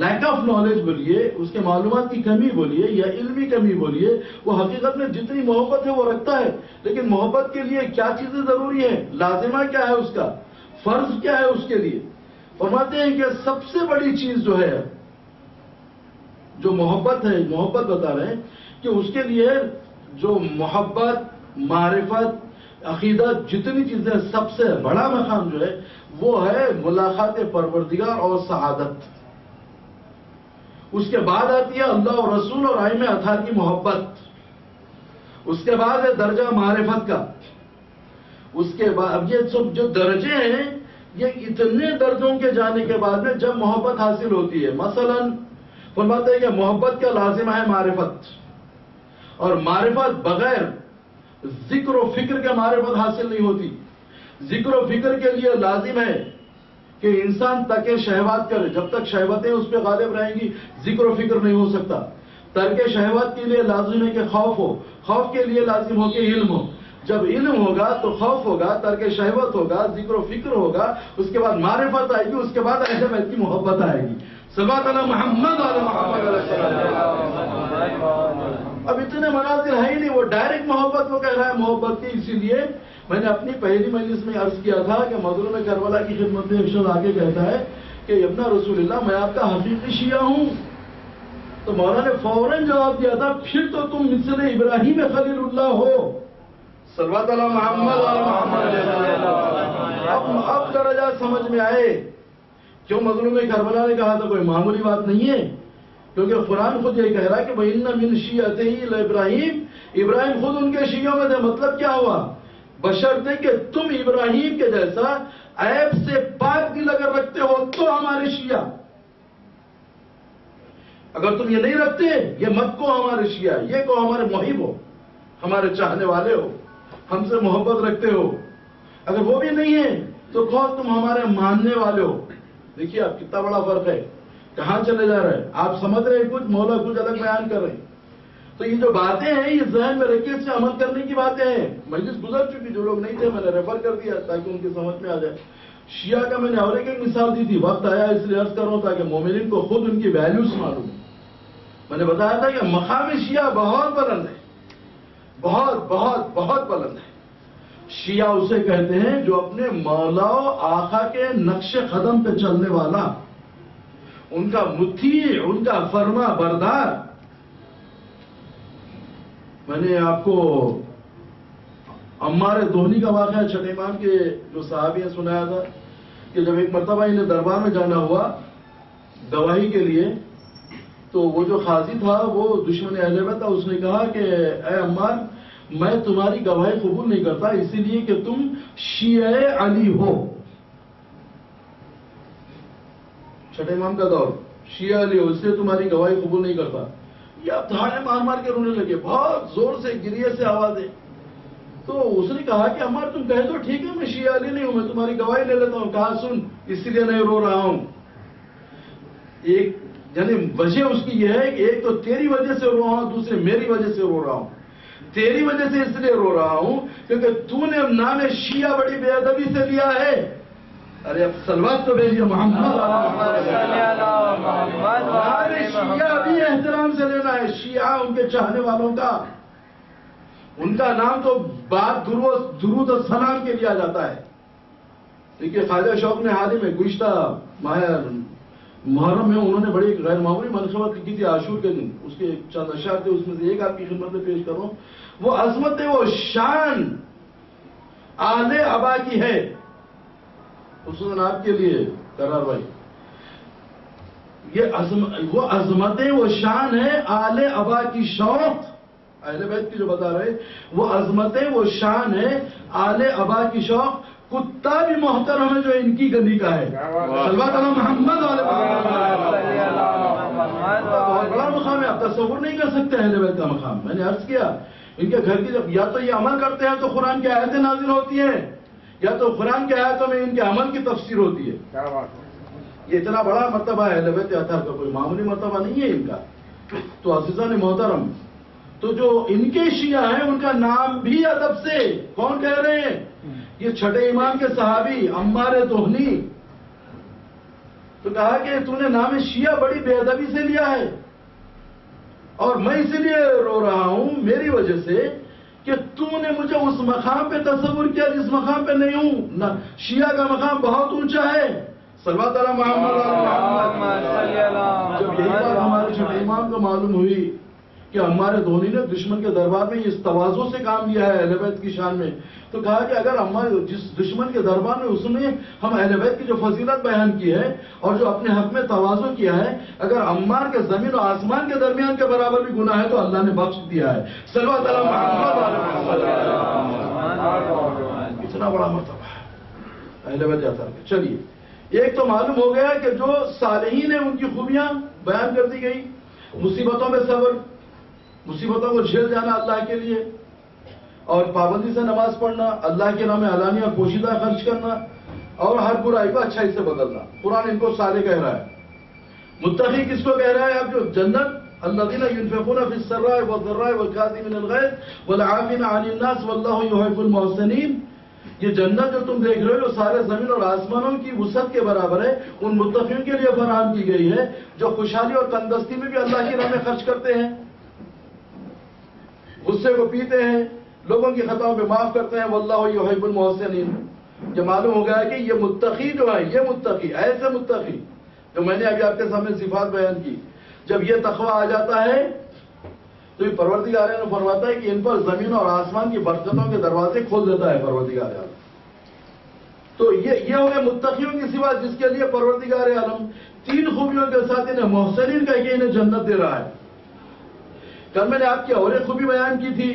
لیک آف نالج بولیے، اس کے معلومات کی کمی بولیے، یا علمی کمی بولیے، وہ حقیقت میں جتنی محبت ہے وہ رکھتا ہے. لیکن محبت کے لیے کیا چیزیں ضروری ہیں، لازمہ کیا ہے اس کا، فرض کیا ہے اس کے لیے. فرماتے ہیں کہ سب سے بڑی چیز جو ہے، جو محبت ہے، محبت بتا رہے ہیں کہ اس کے لیے جو محبت، معرفت، عقیدت، جتنی چیزیں، سب سے بڑا مقام جو ہے وہ ہے ملاقات پروردگار اور سعادت. اس کے بعد آتی ہے اللہ اور رسول اور ائمہ اطہار کی محبت. اس کے بعد ہے درجہ معرفت کا. اس کے بعد اب یہ سب جو درجے ہیں، یہ اتنے درجوں کے جانے کے بعد میں جب محبت حاصل ہوتی ہے. مثلا فرماتے ہیں کہ محبت کا لازمہ ہے معرفت، اور معرفت بغیر ذکر و فکر کے معرفت حاصل نہیں ہوتی. ذکر و فکر کے لیے لازم ہے کہ انسان ترک شہوات کرے. جب تک شہوتیں اس پہ غالب رہیں گی ذکر و فکر نہیں ہو سکتا. ترک شہوات کے لیے لازم ہے کہ خوف ہو، خوف کے لیے لازم ہو کہ علم ہو. جب علم ہوگا تو خوف ہوگا، ترک شہوت ہوگا، ذکر و فکر ہوگا، اس کے بعد معرفت آئے گی، اس کے بعد اہل بیت کی محبت آئے گی. صلوات علی محمد علی محمد. اب اتنے مناظر ہے ہی نہیں، وہ ڈائریکٹ محبت وہ کہہ رہا ہے محبت کی. اسی لیے میں نے اپنی پہلی مجلس میں عرض کیا تھا کہ مظلوم کربلا کی خدمت میں ایک شخص آگے کہتا ہے کہ ابن رسول اللہ میں آپ کا حقیقی شیعہ ہوں. تو مولا نے فوراً جواب دیا تھا پھر تو تم مثل ابراہیم خلیل اللہ ہو. صلوات علی محمد اب درجات سمجھ میں آئے کیوں مظلوم کربلا نے کہا تھا. کوئی معمولی بات نہیں ہے، کیونکہ قرآن خود یہ کہہ رہا ہے کہ وَإِنَّ مِن شِيَعَتِهِ لَإِبْرَاهِيمَ، ابراہیم خود ان کے شیعوں میں تھے. مطلب کیا ہوا؟ بشرطے کہ تم ابراہیم کے جیسا عیب سے پاک دل اگر رکھتے ہو تو ہمارے شیعہ. اگر تم یہ نہیں رکھتے یہ مت کو ہمارے شیعہ، یہ کو ہمارے محب ہو، ہمارے چاہنے والے ہو، ہم سے محبت رکھتے ہو. اگر وہ بھی نہیں ہے تو کہو تم ہمارے ماننے والے ہو. دیکھیے آپ کتنا بڑا فرق ہے، کہاں چلے جا رہے ہیں آپ. سمجھ رہے ہیں کچھ، مولا کچھ الگ بیان کر رہے ہیں. تو یہ جو باتیں ہیں یہ ذہن میں رکھے سے عمل کرنے کی باتیں ہیں. مجلس گزر چکی، جو لوگ نہیں تھے میں نے ریفر کر دیا تاکہ ان کی سمجھ میں آ جائے. شیعہ کا میں نے اور ایک مثال دی تھی، وقت آیا اس لیے عرض کر رہا ہوں تاکہ مومنین کو خود ان کی ویلیوز معلوم. میں نے بتایا تھا کہ مقام شیعہ بہت بلند ہے، بہت بہت بہت بلند ہے. شیعہ اسے کہتے ہیں جو اپنے مولا و آقا کے نقش قدم پہ چلنے والا، ان کا مطیع، ان کا فرما بردار. میں نے آپ کو عمار دوہنی کا واقعہ چھٹے امام کے جو صحابی ہیں سنایا تھا کہ جب ایک مرتبہ انہیں دربار میں جانا ہوا گواہی کے لیے، تو وہ جو قاضی تھا وہ دشمن اہل بیت تھا. اس نے کہا کہ اے عمار، میں تمہاری گواہی قبول نہیں کرتا اسی لیے کہ تم شیعہ علی ہو. چھٹے امام کا دور، شیعہ علی ہو اس لیے تمہاری گواہی قبول نہیں کرتا. یہ آپ دھاڑے مار مار کے رونے لگے، بہت زور سے گریے سے آوازیں. تو اس نے کہا کہ عمار تم کہہ دو ٹھیک ہے میں شیعہ علی نہیں ہوں، میں تمہاری گواہی لے لیتا ہوں. کہا سن، اس لیے نہیں رو رہا ہوں. ایک یعنی وجہ اس کی یہ ہے کہ ایک تو تیری وجہ سے رو رہا ہوں، دوسرے میری وجہ سے رو رہا ہوں. تیری وجہ سے اس لیے رو رہا ہوں کیونکہ تو نے نام شیعہ بڑی بے ادبی سے لیا ہے. ارے اب سلوات تو بھیجیے محمد. شیعہ بھی احترام سے لینا ہے. شیعہ ان کے چاہنے والوں کا، ان کا نام تو بات درود و سلام کے لیا جاتا ہے. دیکھیے خواجہ شوق نے حال ہی میں گزشتہ ماہ محرم میں انہوں نے بڑی غیر معمولی منصوبت کی تھی عاشور کے دن. اس کے چند اشعار تھے، اس میں سے ایک آپ کی خدمت میں پیش کر رہا ہوں. وہ عظمت وہ شان آل ابا کی ہے، خصوصاً آپ کے لیے قرار بھائی. وہ عظمت وہ شان ہے آل ابا کی شوق. اہل بیت کی جو بتا رہے وہ عظمت وہ شان ہے آل ابا کی شوق. کتا بھی محترم ہے جو ان کی گلی کا ہے. صلوات علی محمد بہت بڑا مقام ہے، آپ تصور نہیں کر سکتے اہل بیت کا مقام. میں نے عرض کیا ان کے گھر کی جب یا تو یہ عمل کرتے ہیں تو قرآن کی آیتیں نازل ہوتی ہیں، یا تو قرآن کی آیتوں میں ان کے عمل کی تفسیر ہوتی ہے. یہ اتنا بڑا مرتبہ ہے اہل بیت اطہار کا، کوئی معمولی مرتبہ نہیں ہے ان کا. تو عزیزان محترم، تو جو ان کے شیعہ ہیں ان کا نام بھی ادب سے کون کہہ رہے ہیں؟ یہ چھٹے امام کے صحابی عمار دوہنی. تو کہا کہ تو نے نام شیعہ بڑی بے ادبی سے لیا ہے، اور میں اسی لیے رو رہا ہوں میری وجہ سے کہ تو نے مجھے اس مقام پہ تصور کیا جس مقام پہ نہیں ہوں. شیعہ کا مقام بہت اونچا ہے. صلوات علی محمد. جب یہی بات ہمارے چھٹے امام کو معلوم ہوئی کہ عمار دوہنی نے دشمن کے دربار میں اس تواضع سے کام لیا ہے اہل بیت کی شان میں، تو کہا کہ اگر عمار جس دشمن کے دربار میں اس نے ہم اہل بیت کی جو فضیلت بیان کی ہے اور جو اپنے حق میں تواضع کیا ہے، اگر عمار کے زمین و آسمان کے درمیان کے برابر بھی گناہ ہے تو اللہ نے بخش دیا ہے. صلوات علی محمد. اتنا بڑا مرتبہ ہے اہل بیت اطہار کا. چلیے ایک تو معلوم ہو گیا کہ جو صالحین ہیں ان کی خوبیاں بیان کر دی گئی. مصیبتوں میں صبر، مصیبتوں کو جھیل جانا اللہ کے لیے، اور پابندی سے نماز پڑھنا، اللہ کے نام اعلانیہ پوشیدہ خرچ کرنا، اور ہر برائی کو اچھائی سے بدلنا. قرآن ان کو صالح کہہ رہا ہے. متقی کس کو کہہ رہا ہے؟ اب جو جنت الذین ينفقون فی السراء والضراء والکاظمین الغیظ والعافین عن الناس واللہ یحب المحسنین. یہ جنت جو تم دیکھ رہے ہو جو سارے زمین اور آسمانوں کی وسعت کے برابر ہے، ان متقین کے لیے فراہم کی گئی ہے جو خوشحالی اور تندرستی میں بھی اللہ کی راہ میں خرچ کرتے ہیں. غصے کو پیتے ہیں، لوگوں کی خطاؤں پہ معاف کرتے ہیں، واللہ یحب المحسنین. یہ معلوم ہو گیا کہ یہ متقی جو ہے، یہ متقی ایسے متقی جو میں نے ابھی آپ کے سامنے صفات بیان کی، جب یہ تقویٰ آ جاتا ہے تو یہ پروردگار عالم فرماتا ہے کہ ان پر زمین اور آسمان کی برکتوں کے دروازے کھول دیتا ہے پروردگار عالم. تو یہ ہو گئے متقیوں کی صفات جس کے لیے پروردگار عالم 3 خوبیوں کے ساتھ انہیں محسنین کہہ کے انہیں جنت دے رہا ہے. کل میں نے آپ کی اور ایک خوبی بیان کی تھی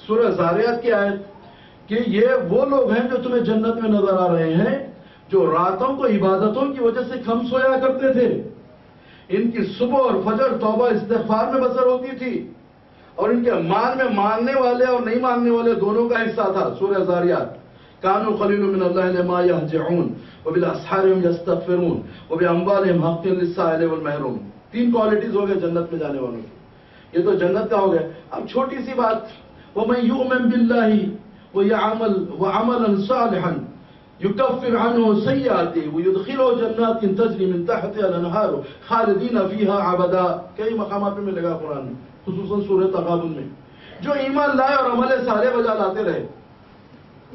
سورہ زاریات کی آیت کہ یہ وہ لوگ ہیں جو تمہیں جنت میں نظر آ رہے ہیں جو راتوں کو عبادتوں کی وجہ سے کم سویا کرتے تھے. ان کی صبح اور فجر توبہ استغفار میں بسر ہوتی تھی اور ان کے مال میں ماننے والے اور نہیں ماننے والے دونوں کا حصہ تھا. سورہ زاریات کانوا قلیل من الليل ما يهجعون وبالاسحار هم يستغفرون وباموالهم حق للسائل والمحروم. 3 کوالٹیز ہو گئے جنت میں جانے والوں کی. یہ تو جنت کا ہو گیا. اب چھوٹی سی بات، ومن يؤمن بالله ويعمل وعملا صالحا يكفر عنه سيئاته ويدخله جنات تجري من تحتها الانهار خالدين فيها ابدا. کئی مقامات پہ ملے گا قرآن میں، خصوصاً سورہ تغابن میں. جو ایمان لائے اور عمل صالح بجا لاتے رہے،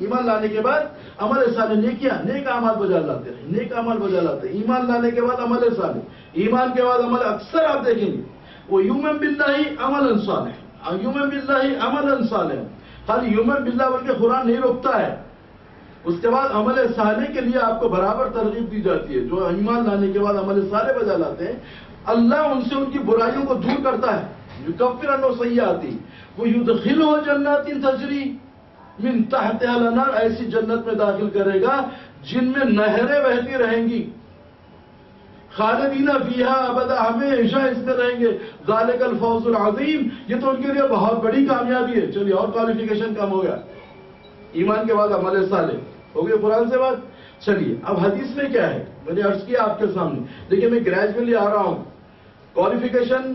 ایمان لانے کے بعد عمل صالح نیکیاں نیک اعمال بجا لاتے رہے، نیک اعمال بجا لاتے. ایمان لانے کے بعد عمل صالح، ایمان کے بعد عمل. اکثر آپ دیکھیں گے وہ یؤمن باللہ عملا صالح، یؤمن باللہ عملا صالح. خالی یؤمن باللہ بلکہ قرآن نہیں روکتا ہے، اس کے بعد عمل صالح کے لیے آپ کو برابر ترغیب دی جاتی ہے. جو ایمان لانے کے بعد عمل صالح بجا لاتے ہیں اللہ ان سے ان کی برائیوں کو دور کرتا ہے. یکفر عنہ سیئاتی ویدخلہ جنات تجری من تحتها الانہار. ایسی جنت میں داخل کرے گا جن میں نہریں بہتی رہیں گی. خالدین فیہا ابدا، ہمیشہ اس میں رہیں گے. ذالک الفوز العظیم، یہ تو ان کے لیے بہت بڑی کامیابی ہے. چلیے اور کوالیفیکیشن کم ہو گیا. ایمان کے بعد عمل صالح ہو گئے قرآن سے بات. چلیے اب حدیث میں کیا ہے، میں نے عرض کیا آپ کے سامنے. دیکھیں میں گریجولی آ رہا ہوں. کوالیفیکیشن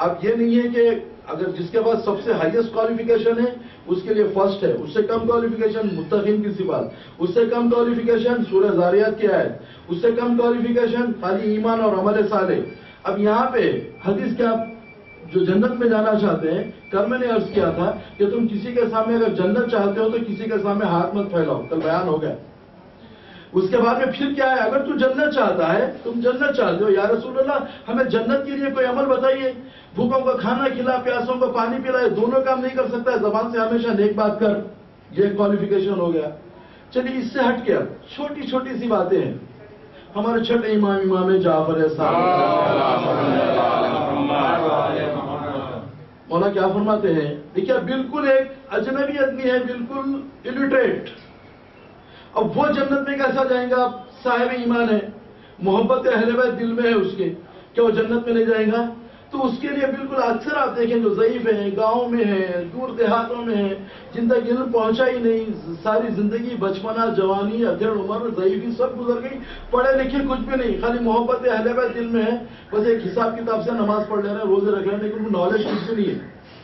اب یہ نہیں ہے کہ اگر جس کے پاس سب سے ہائیسٹ کوالیفیکیشن ہے اس کے لیے فرسٹ ہے، اس سے کم کوالیفیکیشن متقین کی صفات، اس سے کم کوالیفیکیشن سورہ زاریات کی آیت، اس سے کم کوالیفیکیشن خالی ایمان اور عمل صالح. اب یہاں پہ حدیث کے آپ جو جنت میں جانا چاہتے ہیں، کل میں نے عرض کیا تھا کہ تم کسی کے سامنے اگر جنت چاہتے ہو تو کسی کے سامنے ہاتھ مت پھیلاؤ. کل بیان ہو گیا. اس کے بعد میں پھر کیا ہے، اگر تو جنت چاہتا ہے، تم جنت چاہتے ہو یا رسول اللہ ہمیں جنت کے لیے کوئی عمل بتائیے. بھوکوں کو کھانا کھلا، پیاسوں کو پانی پلائے، دونوں کام نہیں کر سکتا ہے، زبان سے ہمیشہ نیک بات کر. یہ کوالیفیکیشن ہو گیا. چلیے اس سے ہٹ کے چھوٹی چھوٹی سی باتیں ہیں. ہمارے چھٹے امام جعفر مولا کیا فرماتے ہیں، دیکھیے بالکل ایک اجنبی آدمی ہے، بالکل الٹریٹ. اب وہ جنت میں کیسا جائیں گا؟ صاحب ایمان ہے، محبت اہل بیت دل میں ہے اس کے، کیا وہ جنت میں نہیں جائیں گا؟ تو اس کے لیے بالکل اکثر آپ دیکھیں جو ضعیف ہیں، گاؤں میں ہیں، دور دیہاتوں میں ہیں، جن تک علم پہنچا ہی نہیں، ساری زندگی بچپنا، جوانی، ادھیڑ عمر، ضعیفی سب گزر گئی، پڑھے لکھے کچھ بھی نہیں، خالی محبت اہل بیت دل میں ہے. بس ایک حساب کتاب سے نماز پڑھ لے رہے ہیں، روزے رکھ رہے ہیں، لیکن وہ نالج کچھ بھی نہیں ہے.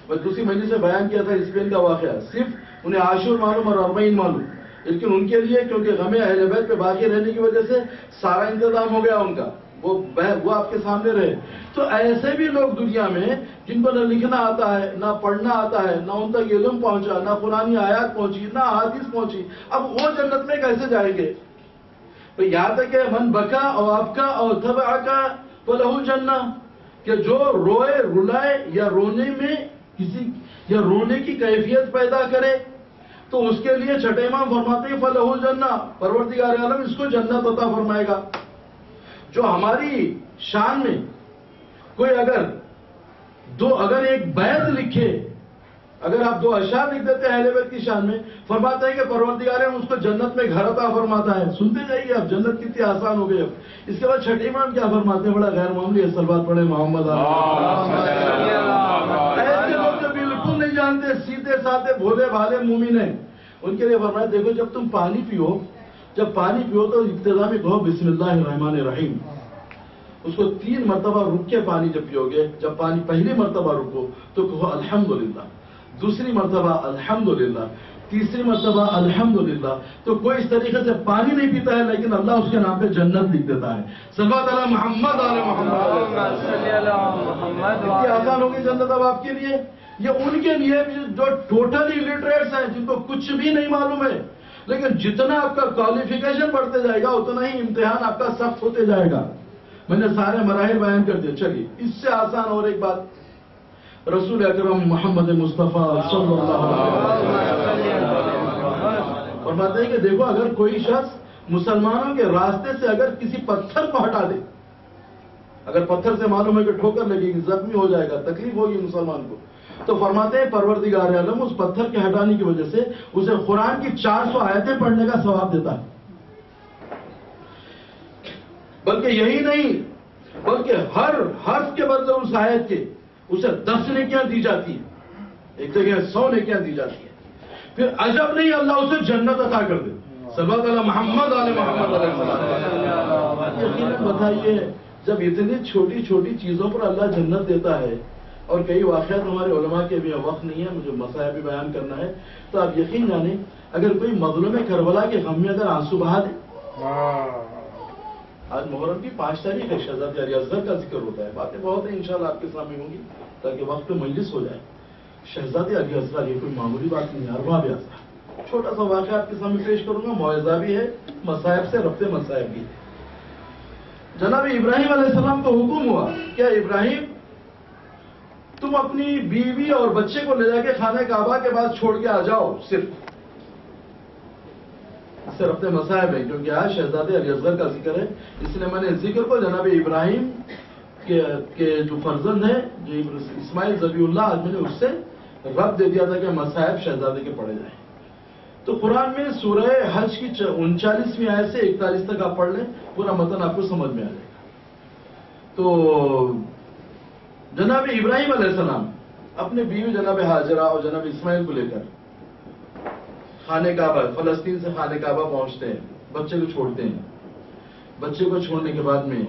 بس دوسری مہینے سے بیان کیا تھا اسپین کا واقعہ، صرف انہیں عاشور معلوم اور اربعین معلوم، لیکن ان کے لیے کیونکہ غم اہل بیت پہ باقی رہنے کی وجہ سے سارا انتظام ہو گیا ان کا، وہ آپ کے سامنے رہے. تو ایسے بھی لوگ دنیا میں جن کو نہ لکھنا آتا ہے، نہ پڑھنا آتا ہے، نہ ان تک علم پہنچا، نہ قرآنی آیات پہنچی، نہ حدیث پہنچی، اب وہ جنت میں کیسے جائیں گے؟ تو یہاں تک کہ من بکا اور آپ کا اور تبع کا فلہ الجنہ، کہ جو روئے رلائے یا رونے میں کسی یا رونے کی کیفیت پیدا کرے تو اس کے لیے چھٹے امام فرماتے ہیں فلہ الجنہ، پروردگار عالم اس کو جنت عطا فرمائے گا. جو ہماری شان میں کوئی اگر ایک بیت لکھے، اگر آپ 2 اشعار لکھ دیتے ہیں اہل بیت کی شان میں، فرماتا ہے کہ پروردگار اس کو جنت میں گھر عطا فرماتا ہے. سنتے جائیے آپ، جنت کتنی آسان ہو گئی. اب اس کے بعد چھٹے امام کیا فرماتے ہیں، بڑا غیر معمولی ہے، سلوات پڑھے محمد. ایسے لوگ جو بالکل نہیں جانتے، سیدھے سادھے بھولے بھالے مومن ہیں، ان کے لیے فرمایا دیکھو جب تم پانی پیو تو ابتدا میں کہو بسم اللہ الرحمن الرحیم. اس کو 3 مرتبہ رک کے پانی جب پیو گے، جب پانی پہلی مرتبہ رکو تو کہو الحمدللہ، دوسری مرتبہ الحمدللہ، تیسری مرتبہ الحمدللہ، تو کوئی اس طریقے سے پانی نہیں پیتا ہے لیکن اللہ اس کے نام پہ جنت لکھ دیتا ہے. صلوات علی محمد علی محمد. کتنی آسان ہوگی جنت اب آپ کے لیے. یہ ان کے لیے جو ٹوٹلی لٹریٹس ہیں، جن کو کچھ بھی نہیں معلوم ہے، لیکن جتنا آپ کا کوالیفیکیشن بڑھتے جائے گا اتنا ہی امتحان آپ کا سخت ہوتے جائے گا. میں نے سارے مراحل بیان کر دیے. چلیے اس سے آسان اور ایک بات، رسول اکرم محمد مصطفیٰ صلی اللہ علیہ وسلم فرماتے ہیں کہ دیکھو، اگر کوئی شخص مسلمانوں کے راستے سے اگر کسی پتھر کو ہٹا دے، اگر پتھر سے معلوم ہے کہ ٹھوکر لگے گی، زخمی ہو جائے گا، تکلیف ہوگی مسلمان کو، تو فرماتے ہیں پروردگار عالم اس پتھر کے ہٹانے کی وجہ سے اسے قرآن کی 400 آیتیں پڑھنے کا ثواب دیتا ہے. بلکہ یہی نہیں، بلکہ ہر حرف کے بدلے اس آیت کے اسے 10 نیکیاں دی جاتی ہیں، ایک جگہ 100 نیکیاں دی جاتی ہیں. پھر عجب نہیں، اللہ اسے جنت عطا کر دے. صلوات علی محمد علی محمد علیہ السلام. یقیناً بتائیے، جب اتنی چھوٹی چھوٹی چیزوں پر اللہ جنت دیتا ہے، اور کئی واقعات ہمارے علماء کے بھی وقت نہیں ہے، مجھے مسائل بھی بیان کرنا ہے، تو آپ یقین جانیں اگر کوئی مظلوم کربلا کے غم میں اگر آنسو بہا دے. آج محرم کی 5 تاریخ ہے، شہزادے علی اصغر کا ذکر ہوتا ہے. باتیں بہت ہیں، انشاءاللہ آپ کے سامنے ہوں گی تاکہ وقت پہ مجلس ہو جائے. شہزادے علی اصغر یہ کوئی معمولی بات نہیں ہے، ارباب اصغر. چھوٹا سا واقعہ آپ کے سامنے پیش کروں گا، موعظہ بھی ہے، مصائب سے ربط مصائب بھی ہے. جناب ابراہیم علیہ السلام کو حکم ہوا، کیا ابراہیم تم اپنی بیوی اور بچے کو لے جا کے خانہ کعبہ کے بعد چھوڑ کے آ جاؤ. صرف ربط مصائب ہے، کیونکہ آج شہزادے علی اصغر کا ذکر ہے، اس لیے میں نے ذکر کو جناب ابراہیم کے جو فرزند ہے، جو اسماعیل ذبیح اللہ، آج میں نے اس سے رب دے دیا تھا کہ مصائب شہزادے کے پڑھے جائیں. تو قرآن میں سورہ حج کی 39ویں آیت سے 41 تک آپ پڑھ لیں، پورا متن آپ کو سمجھ میں آ جائے گا. تو جناب ابراہیم علیہ السلام اپنے بیوی جناب ہاجرہ اور جناب اسماعیل کو لے کر خانہ کعبہ، فلسطین سے خانہ کعبہ پہنچتے ہیں، بچے کو چھوڑتے ہیں. بچے کو چھوڑنے کے بعد میں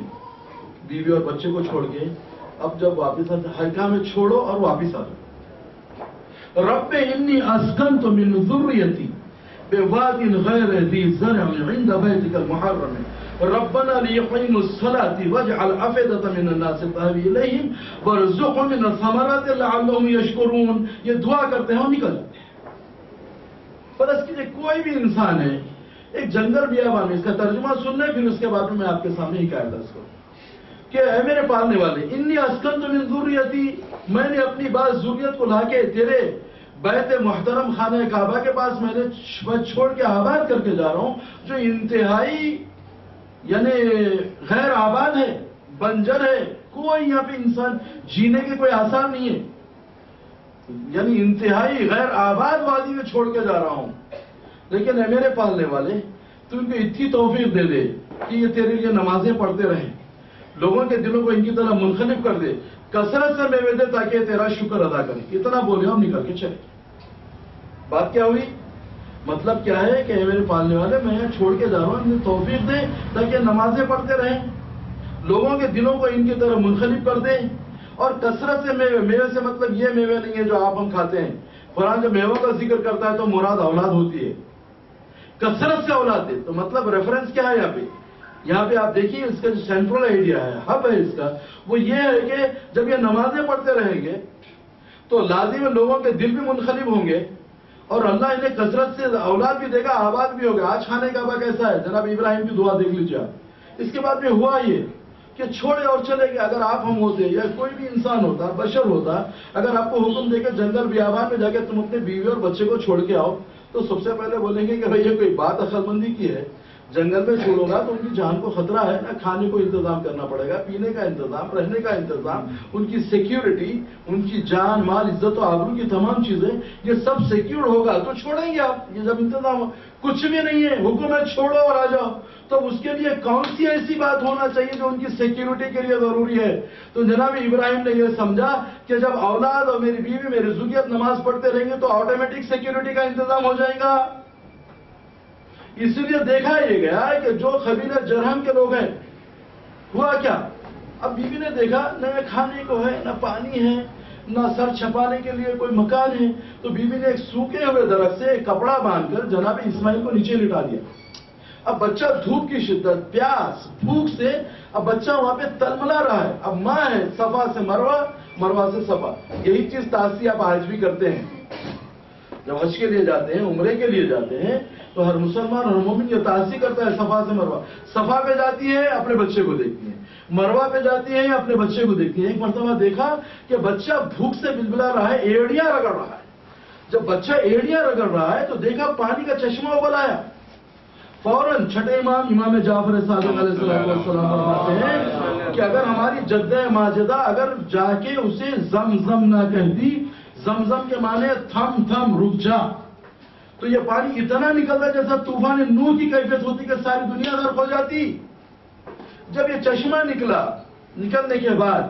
بیوی اور بچے کو چھوڑ کے اب جب واپس آتے، حرکہ میں چھوڑو اور واپس آ جاؤ. رب انی اسکنت من ذریتی بواد غیر ذی زرع عند بیتک المحرم ربنا لیقیموا الصلاة واجعل افئدة من الناس تهوی الیہم وارزقهم من الثمرات لعلهم یشکرون. یہ دعا کرتے ہیں اور نکل جاتے ہیں. فرض کیجیے کوئی بھی انسان ہے ایک جنگل بیابان میں، اس کا ترجمہ سن لیں، پھر اس کے بعد میں آپ کے سامنے حکایت درج کروں کہ اے میرے پالنے والے، انی اسکنت من ذریتی، میں نے اپنی بعض ذریت کو لا کے تیرے بیت محترم خانہ کعبہ کے پاس میں نے چھوڑ کے آباد کر کے جا رہا ہوں، جو انتہائی یعنی غیر آباد ہے، بنجر ہے، کوئی یہاں پہ انسان جینے کے کوئی آثار نہیں ہے، یعنی انتہائی غیر آباد وادی میں چھوڑ کے جا رہا ہوں. لیکن اے میرے پالنے والے، تو ان کو اتنی توفیق دے دے کہ یہ تیرے لیے نمازیں پڑھتے رہیں، لوگوں کے دلوں کو ان کی طرح منخرف کر دے، کثرت سے میوے دے تاکہ تیرا شکر ادا کریں. اتنا بولے ہم نکل کے چلے. بات کیا ہوئی؟ مطلب کیا ہے کہ اے میرے پالنے والے، میں یہاں چھوڑ کے جا رہا ہوں، انہیں توفیق دے تاکہ نمازیں پڑھتے رہیں، لوگوں کے دلوں کو ان کی طرح منخرف کر دیں، اور کثرت سے میوے سے مطلب یہ میوے نہیں ہے جو آپ ہم کھاتے ہیں. قرآن جب میووں کا ذکر کرتا ہے تو مراد اولاد ہوتی ہے، کثرت سے اولاد دے. تو مطلب ریفرنس کیا ہے یہاں پہ آپ دیکھیے، اس کا جو سینٹرل آئیڈیا ہے، ہب ہے اس کا، وہ یہ ہے کہ جب یہ نمازیں پڑھتے رہیں گے تو لازم لوگوں کے دل بھی منقلب ہوں گے، اور اللہ انہیں کثرت سے اولاد بھی دے گا، آباد بھی ہوگا. آج خانہ کعبہ کیسا ہے؟ جناب ابراہیم کی دعا دیکھ لیجیے آپ. اس کے بعد میں ہوا یہ کہ چھوڑے اور چلے گئے. اگر آپ ہم ہوتے یا کوئی بھی انسان ہوتا، بشر ہوتا، اگر آپ کو حکم دے کے جنگل بیابان میں جا کے تم اپنے بیوی اور بچے کو چھوڑ کے آؤ، تو سب سے پہلے بولیں گے کہ بھئی یہ کوئی بات عقل مندی کی ہے. جنگل میں چھوڑوں گا تو ان کی جان کو خطرہ ہے، نہ کھانے کو انتظام کرنا پڑے گا، پینے کا انتظام، رہنے کا انتظام، ان کی سیکیورٹی، ان کی جان مال عزت و آبرو کی تمام چیزیں، یہ سب سیکیور ہوگا تو چھوڑیں گے آپ. یہ جب انتظام کچھ بھی نہیں ہے، حکم ہے چھوڑو اور آ جاؤ، تو اس کے لیے کون سی ایسی بات ہونا چاہیے جو ان کی سیکیورٹی کے لیے ضروری ہے؟ تو جناب ابراہیم نے یہ سمجھا کہ جب اولاد اور میری بیوی میری ذریت نماز پڑھتے رہیں گے تو آٹومیٹک سیکیورٹی کا انتظام ہو جائے گا. اس لیے دیکھا یہ گیا کہ جو قبیلہ جرہم کے لوگ ہیں، ہوا کیا؟ اب بیوی نے دیکھا نہ کھانے کو ہے، نہ پانی ہے، نہ سر چھپانے کے لیے کوئی مکان ہے، تو بیوی نے ایک سوکھے ہوئے درخت سے ایک کپڑا باندھ کر جناب اسماعیل کو نیچے لٹا دیا۔ اب بچہ دھوپ کی شدت، پیاس، بھوک سے اب بچہ وہاں پہ تلملا رہا ہے۔ اب ماں ہے صفا سے مروہ، مروہ سے صفا، یہی چیز تاسی آپ آج بھی کرتے ہیں۔ جب حج کے لیے جاتے ہیں، عمرے کے لیے جاتے ہیں، تو ہر مسلمان ہر مومن یہ تاسی کرتا ہے صفا سے مروہ۔ صفا پہ جاتی ہے اپنے بچے کو دیکھتی ہے، مروہ پہ جاتی ہے اپنے بچے کو دیکھتی ہے۔ ایک مرتبہ دیکھا کہ بچہ بھوک سے بلبلا رہا ہے، ایڑیاں رگڑ رہا ہے۔ جب بچہ ایڑیاں رگڑ رہا ہے تو دیکھا پانی کا چشمہ ابل آیا۔ فوراً چھٹے امام جعفر صادق علیہ السلام فرماتے ہیں کہ اگر ہماری جدہ ماجدہ اگر جا کے اسے زمزم نہ کہتی، زمزم کے معنی تھم تھم رک جا، تو یہ پانی اتنا نکلتا جیسا طوفان نوح کی کیفیت ہوتی کہ ساری دنیا غرق ہو جاتی۔ جب یہ چشمہ نکلا، نکلنے کے بعد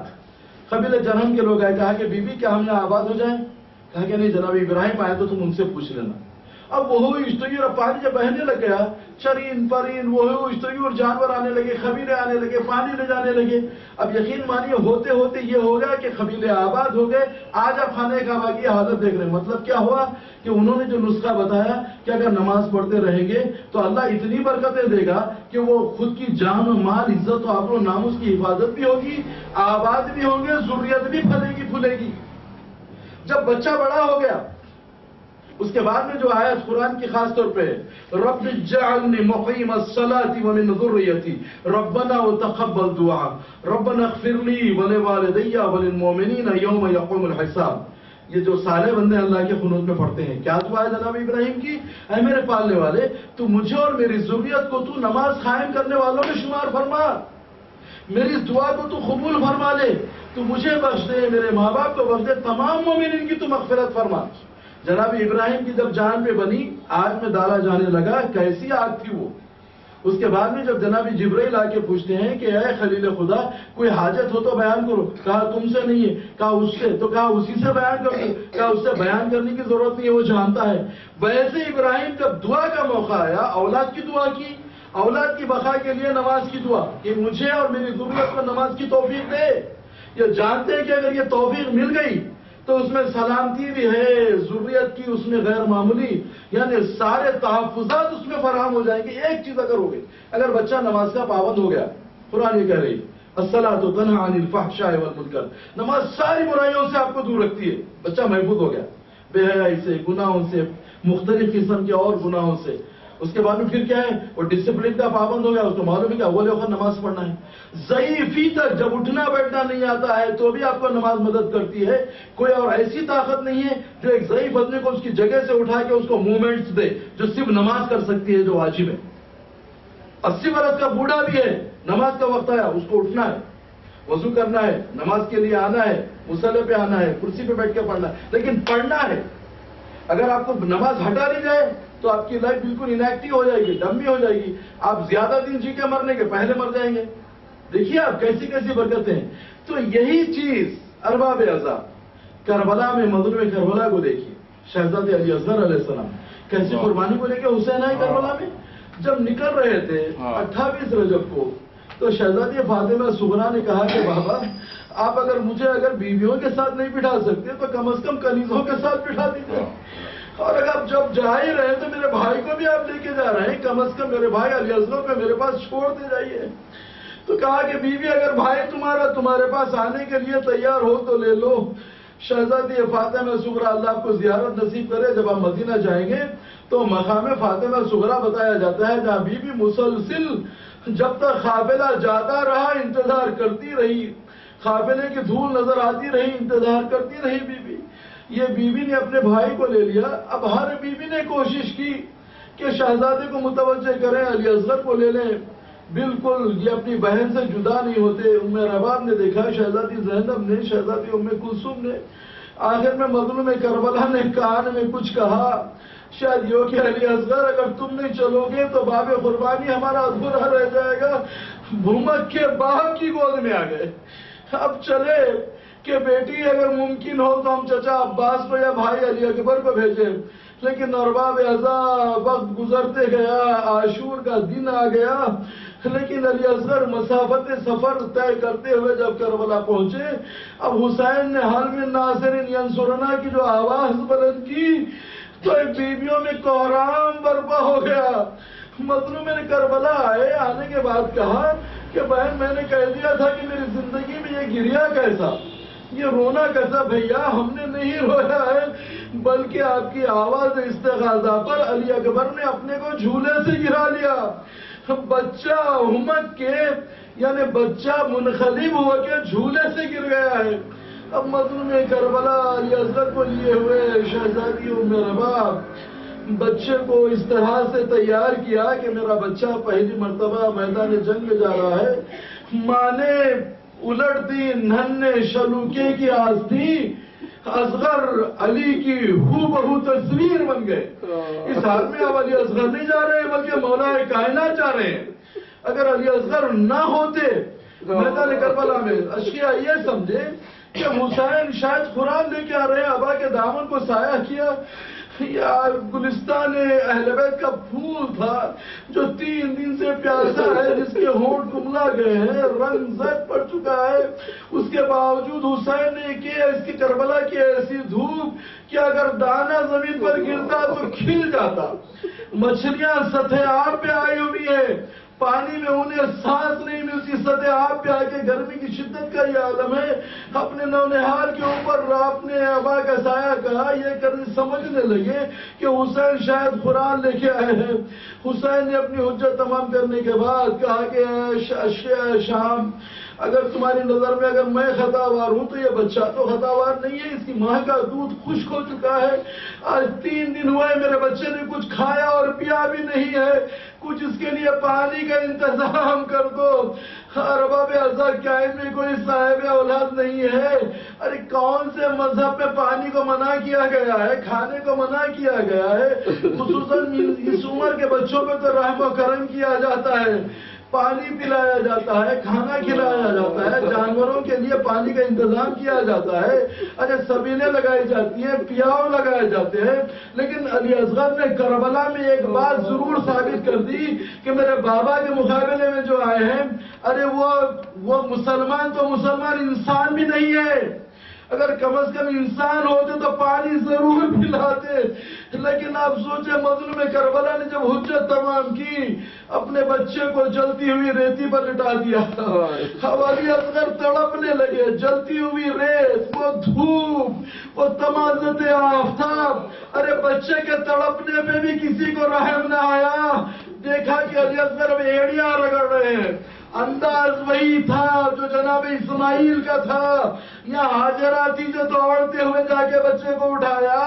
قبیلہ جرہم کے لوگ آئے، کہا کہ بی بی کیا ہم یہاں آباد ہو جائیں؟ کہا کہ نہیں جناب ابراہیم آئے تو تم ان سے پوچھ لینا۔ اب وہ اشتوئی اور پانی جب بہنے لگ گیا، چرین پرین وہ اشتوئی اور جانور آنے لگے، قبیلے آنے لگے، پانی لے جانے لگے۔ اب یقین مانیے ہوتے ہوتے یہ ہو گیا کہ قبیلے آباد ہو گئے۔ آج آپ خانہ کعبہ کی حالت دیکھ رہے ہیں۔ مطلب کیا ہوا کہ انہوں نے جو نسخہ بتایا کہ اگر نماز پڑھتے رہیں گے تو اللہ اتنی برکتیں دے گا کہ وہ خود کی جان و مال، عزت و آبرو و ناموس کی حفاظت بھی ہوگی، آباد بھی ہوں گے، ذریت بھی پھلے گی پھولے گی۔ جب بچہ بڑا ہو گیا، اس کے بعد میں جو آیت قرآن کی خاص طور پہ رب اجعلنی مقیم الصلاة ومن ذریتی ربنا وتقبل دعا ربنا اغفر لی ولوالدی وللمؤمنین یوم یقوم الحساب، یہ جو سارے بندے اللہ کے قنوت میں پڑھتے ہیں، کیا دعا ہے جناب ابراہیم کی؟ اے میرے پالنے والے، تو مجھے اور میری ذریت کو تو نماز قائم کرنے والوں میں شمار فرما، میری اس دعا کو تو قبول فرما لے، تو مجھے بخش دے، میرے ماں باپ کو بخش دے، تمام مومنین کی تو مغفرت فرما۔ جناب ابراہیم کی جب جان پہ بنی، آگ میں ڈالا جانے لگا، کیسی آگ تھی وہ۔ اس کے بعد میں جب جناب جبرائیل آ کے پوچھتے ہیں کہ اے خلیل خدا کوئی حاجت ہو تو بیان کرو، کہا تم سے نہیں ہے، کہا اس سے، تو کہا اسی سے بیان کرو، کہا اس سے بیان کرنے کی ضرورت نہیں ہے، وہ جانتا ہے۔ ویسے ابراہیم جب دعا کا موقع آیا، اولاد کی دعا کی، اولاد کی بقا کے لیے نماز کی دعا کہ مجھے اور میری ذریت کو نماز کی توفیق دے۔ یہ جانتے ہیں کہ اگر یہ توفیق مل گئی تو اس میں سلامتی بھی ہے، ذریت کی اس میں غیر معمولی، یعنی سارے تحفظات اس میں فراہم ہو جائیں گے۔ ایک چیز اگر ہو گئی، اگر بچہ نماز کا پابند ہو گیا، قرآن یہ کہہ رہی الصلاۃ تنہی عن الفحشاء والمنکر، نماز ساری برائیوں سے آپ کو دور رکھتی ہے۔ بچہ محفوظ ہو گیا بے حیائی سے، گناہوں سے، مختلف قسم کے اور گناہوں سے۔ اس کے بعد میں پھر کیا ہے، وہ ڈسپلن کا پابند ہو گیا، اس کو معلوم ہے کہ اول وقت نماز پڑھنا ہے۔ ضعیفی تک جب اٹھنا بیٹھنا نہیں آتا ہے تو بھی آپ کو نماز مدد کرتی ہے۔ کوئی اور ایسی طاقت نہیں ہے جو ایک ضعیف آدمی کو اس کی جگہ سے اٹھا کے اس کو موومنٹس دے، جو صرف نماز کر سکتی ہے، جو واجب ہے۔ 80 برس کا بوڑھا بھی ہے، نماز کا وقت آیا، اس کو اٹھنا ہے، وضو کرنا ہے، نماز کے لیے آنا ہے، مصلی پہ آنا ہے، کرسی پہ بیٹھ کے پڑھنا ہے، لیکن پڑھنا ہے۔ اگر آپ کو نماز ہٹا دی جائے تو آپ کی لائف بالکل انیکٹیو ہو جائے گی، ڈمی ہو جائے گی، آپ زیادہ دن جی کے مرنے کے پہلے مر جائیں گے۔ دیکھیے آپ کیسی کیسی برکتیں ہیں۔ تو یہی چیز ارباب عذاب کربلا میں، مظلوم کربلا کو دیکھیے، شہزادے علی اصغر علیہ السلام کیسی قربانی کو لے کے حسین آئے کربلا میں، جب نکل رہے تھے 28 رجب کو، تو شہزادی فاطمہ صغرا نے کہا کہ بابا آپ اگر مجھے بیویوں کے ساتھ نہیں بٹھا سکتے تو کم از کم کنیزوں کے ساتھ بٹھا دیجیے، اور اگر آپ جب جا ہی رہے تو میرے بھائی کو بھی آپ لے کے جا رہے ہیں، کم از کم میرے بھائی علی اصغر کو میرے پاس چھوڑ دے جائیے۔ تو کہا کہ بیوی اگر بھائی تمہارے پاس آنے کے لیے تیار ہو تو لے لو۔ شہزادی فاطمہ صغرا، اللہ آپ کو زیارت نصیب کرے، جب آپ مدینہ جائیں گے تو مقام فاطمہ صغرا بتایا جاتا ہے جہاں بی بی مسلسل جب تک قافلہ جاتا رہا انتظار کرتی رہی، قافلے کی دھول نظر آتی رہی، انتظار کرتی رہی بی بی۔ یہ بی بی نے اپنے بھائی کو لے لیا۔ اب ہر بی بی نے کوشش کی کہ شہزادے کو متوجہ کریں، علی اصغر کو لے لیں، بالکل یہ اپنی بہن سے جدا نہیں ہوتے۔ ام رباب نے دیکھا، شہزادی زینب نے، شہزادی ام کلثوم نے، آخر میں مظلوم کربلا نے کان میں کچھ کہا، شاید یہ کہ علی اصغر اگر تم نہیں چلو گے تو باب قربانی ہمارا ادھورا رہ جائے گا۔ بھومک کے باپ کی گود میں آ گئے۔ اب چلے کہ بیٹی اگر ممکن ہو تو ہم چچا عباس کو یا بھائی علی اکبر کو بھیجیں، لیکن ارباب عذاب وقت گزرتے گیا، عاشور کا دن آ گیا، لیکن علی اصغر مسافت سفر طے کرتے ہوئے جب کربلا پہنچے، اب حسین نے حال میں ناصرین ینصرنا کی جو آواز بلند کی تو بیویوں میں کوہرام برپا ہو گیا۔ مظلومین کربلا آنے کے بعد کہا کہ بہن میں نے کہہ دیا تھا کہ میری زندگی میں یہ گریا کیسا، یہ رونا کیسا؟ بھیا ہم نے نہیں رویا ہے، بلکہ آپ کی آواز استغاثہ پر علی اکبر نے اپنے کو جھولے سے گرا لیا۔ بچہ ہمت کے یعنی بچہ منقلب ہو کے جھولے سے گر گیا ہے۔ اب مظلوم کربلا علی اصغر کو لیے ہوئے شہزادی ام رباب بچے کو اس طرح سے تیار کیا کہ میرا بچہ پہلی مرتبہ میدان جنگ میں جا رہا ہے۔ ماں نے الٹ دی ننھے شلوکے کی آستھی، اصغر علی کی ہو بہو تصویر بن گئے۔ اس حال میں اب علی اصغر نہیں جا رہے بلکہ مولا کائنات جا رہے ہیں۔ اگر علی اصغر نہ ہوتے میدان کربلا میں، اشقیاء یہ سمجھے کہ حسین شاید قرآن لے کے آ رہے ہیں، ابا کے دامن کو سایہ کیا، یا گلستان اہل بیت کا پھول تھا جو 3 دن سے پیاسا ہے، جس کے ہونٹ کملا گئے ہیں، رنگ زرد پڑ چکا ہے، اس کے باوجود حسین نے کیا اس کی کربلا کی ایسی دھوپ کہ اگر دانہ زمین پر گرتا تو کھل جاتا۔ مچھلیاں سطح آب پہ آئی ہوئی ہے، پانی میں انہیں سانس نہیں ملتی، سطح آب پہ آ کے گرمی کی شدت کا یہ عالم ہے۔ اپنے نونہال کے اوپر اپنے ابا کا سایہ کہا، یہ کرنے سمجھنے لگے کہ حسین شاید قرآن لے کے آئے ہیں۔ حسین نے اپنی حجت تمام کرنے کے بعد کہا کہ اے شام، اگر تمہاری نظر میں اگر میں خطاوار ہوں تو یہ بچہ تو خطاوار نہیں ہے، اس کی ماں کا دودھ خشک ہو چکا ہے، آج 3 دن ہوئے میرے بچے نے کچھ کھایا اور پیا بھی نہیں ہے، کچھ اس کے لیے پانی کا انتظام کر دو۔ ارباب ازہر کیا ان میں کوئی صاحب اولاد نہیں ہے؟ ارے کون سے مذہب میں پانی کو منع کیا گیا ہے، کھانے کو منع کیا گیا ہے؟ خصوصاً اس عمر کے بچوں پہ تو رحم و کرم کیا جاتا ہے، پانی پلایا جاتا ہے، کھانا کھلایا جاتا ہے، جانوروں کے لیے پانی کا انتظام کیا جاتا ہے، اچھا سبیلیں لگائی جاتی ہیں، پیاؤ لگائے جاتے ہیں۔ لیکن علی اصغر نے کربلا میں ایک بات ضرور ثابت کر دی کہ میرے بابا کے مقابلے میں جو آئے ہیں، ارے وہ مسلمان تو مسلمان انسان بھی نہیں ہے، اگر کم از کم انسان ہوتے تو پانی ضرور پلاتے۔ لیکن آپ سوچیں مظلوم کربلا نے جب حجت تمام کی، اپنے بچے کو جلتی ہوئی ریتی پر لٹا دیا۔ علی اصغر تڑپنے لگے، جلتی ہوئی ریت، وہ دھوپ، وہ تمازت آفتاب، ارے بچے کے تڑپنے میں بھی کسی کو رحم نہ آیا۔ دیکھا کہ علی اصغر ایڑیاں رگڑ رہے ہیں، انداز وہی تھا جو جناب اسماعیل کا تھا، یا ہاجرہ تھی جو دوڑتے ہوئے جا کے بچے کو اٹھایا۔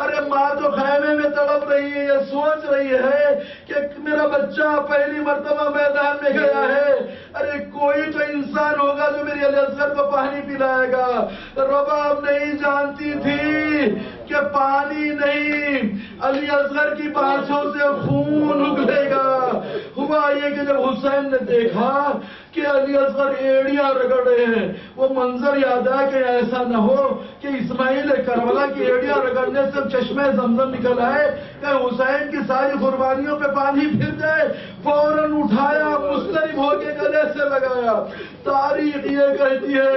ارے ماں تو خیمے میں تڑپ رہی ہے، یہ سوچ رہی ہے کہ میرا بچہ پہلی مرتبہ میدان میں گیا ہے، ارے کوئی تو انسان ہوگا جو میری علی اصغر کو پانی پلائے گا۔ رباب نہیں جانتی تھی کہ پانی نہیں، علی اصغر کی بانسوں سے خون اگلے گا۔ ہوا یہ کہ جب حسین نے دیکھا کہ علی اصغر ایڑیاں رگڑ رہے ہیں، وہ منظر یاد آیا کہ ایسا نہ ہو کہ اسماعیل کربلا کی ایڑیاں رگڑنے سے چشمے زمزم نکل آئے، کہ حسین کی ساری قربانیوں پہ پانی پھر جائے۔ فوراً اٹھایا، مضطرب ہو کے گلے سے لگایا۔ تاریخ یہ کہتی ہے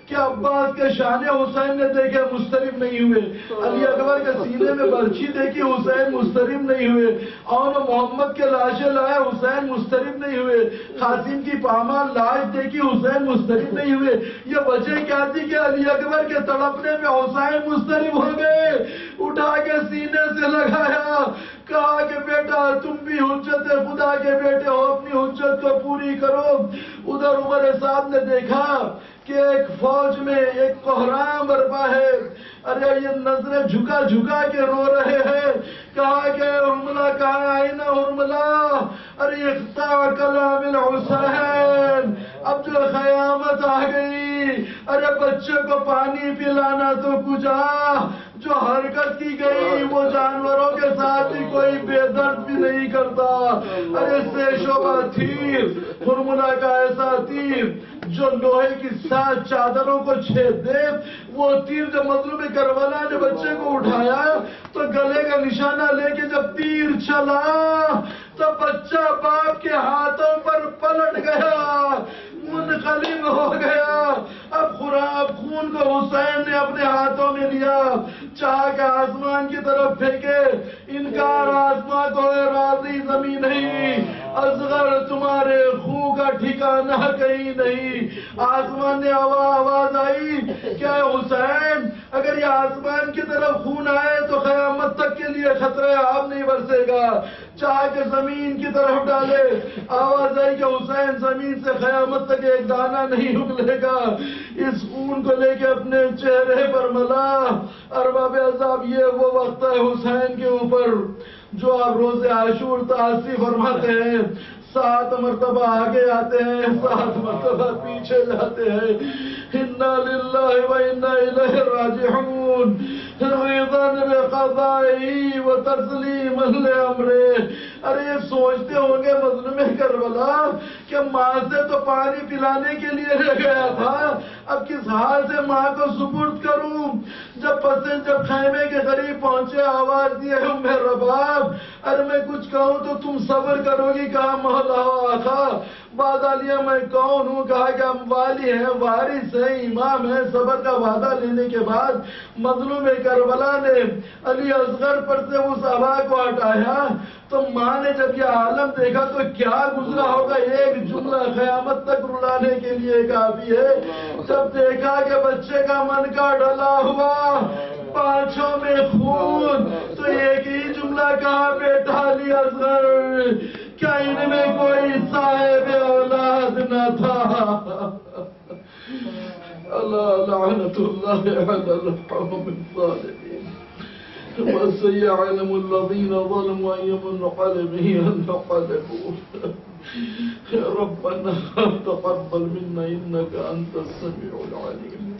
کہ عباس کے شانے حسین نے دیکھے مضطرب نہیں ہوئے، علی اکبر کے سینے میں برچھی دیکھی حسین مضطرب نہیں ہوئے، اور محمد کے لاشیں لائے حسین مضطرب نہیں ہوئے، قاسم کی پامال لاش دیکھی حسین مضطرب نہیں ہوئے۔ یہ وجہ کیا تھی کہ علی اکبر کے تڑپنے میں حسین مضطرب ہو گئے۔ اٹھا کے سینے سے لگایا، کہا کہ بیٹا تم بھی حجت خدا کے بیٹے ہو، اپنی حجت کو پوری کرو۔ ادھر عمر صاحب نے دیکھا کہ ایک فوج میں ایک کوہرام برپا ہے، ارے یہ نظریں جھکا جھکا کے رو رہے ہیں۔ کہا کہ ارملہ کہاں ہے؟ آئینہ ارملہ، ارے اقطاع کلام الحسین، اب جو قیامت آ گئی، ارے بچے کو پانی پلانا تو کجا، جو حرکت کی گئی وہ جانوروں کے ساتھ بھی کوئی بے درد بھی نہیں کرتا۔ ارے سے شعبہ تیر، ارملہ کا ایسا تیر جو لوہے کی 7 چادروں کو چھید دے، وہ تیر جب مظلوم کربلا نے بچے کو اٹھایا تو گلے کا نشانہ لے کے جب تیر چلا تو بچہ باپ کے ہاتھوں پر پلٹ گیا، منقلب ہو گیا۔ اب خون کو حسین نے اپنے ہاتھوں میں لیا، چاہ کے آسمان کی طرف پھینکے، انکار آسمان کو راضی زمین نہیں، اصغر تمہارے خون کا ٹھکانہ کہیں نہیں۔ آسمان نے آواز آئی کہ اے حسین، اگر یہ آسمان کی طرف خون آئے تو قیامت تک کے لیے خطرہ آب نہیں برسے گا، چاہ کے زمین کی طرف ڈالے، آواز آئی کہ حسین زمین سے قیامت تک ایک دانہ نہیں اگلے گا۔ اس خون کو لے کے اپنے چہرے پر ملا۔ ارباب عذاب، یہ وہ وقت ہے حسین کے اوپر جو آپ روز عاشور تعاصی فرماتے ہیں، 7 مرتبہ آگے آتے ہیں، 7 مرتبہ پیچھے جاتے ہیں۔ انا للہ و انا الیہ راجعون، رضا بقضائہ و تسلیما لامرہ۔ ارے یہ سوچتے ہوں گے مظلوم کربلا کہ ماں سے تو پانی پلانے کے لیے رہ گیا تھا، اب کس حال سے ماں کو سپرد کروں؟ جب خیمے کے قریب پہنچے، آواز دی ام رباب، ارے میں کچھ کہوں تو تم صبر کرو گی؟ کہا مولا آقا، وعدہ لیا میں کون ہوں؟ کہا کہ ہم والی ہیں، وارث ہیں، امام ہیں۔ صبر کا وعدہ لینے کے بعد مظلوم کربلا نے علی اصغر پر سے اس ابا کو ہٹایا تو ماں نے جب یہ عالم دیکھا تو کیا گزرا ہوگا؟ ایک جملہ قیامت تک رلانے کے لیے کافی ہے۔ جب دیکھا کہ بچے کا من کا ڈلا ہوا، پانچوں میں خون، تو ایک ہی جملہ کہا، بیٹا علی اصغر، کیا ان میں کوئی صاحب اولاد نہ تھا؟ اللہ لعنت اللہ علی القوم الظالمین، وسيعلم الذين ظلموا أي منقلب ينقلبون۔ ربنا تقبل منا إنك أنت السميع العليم۔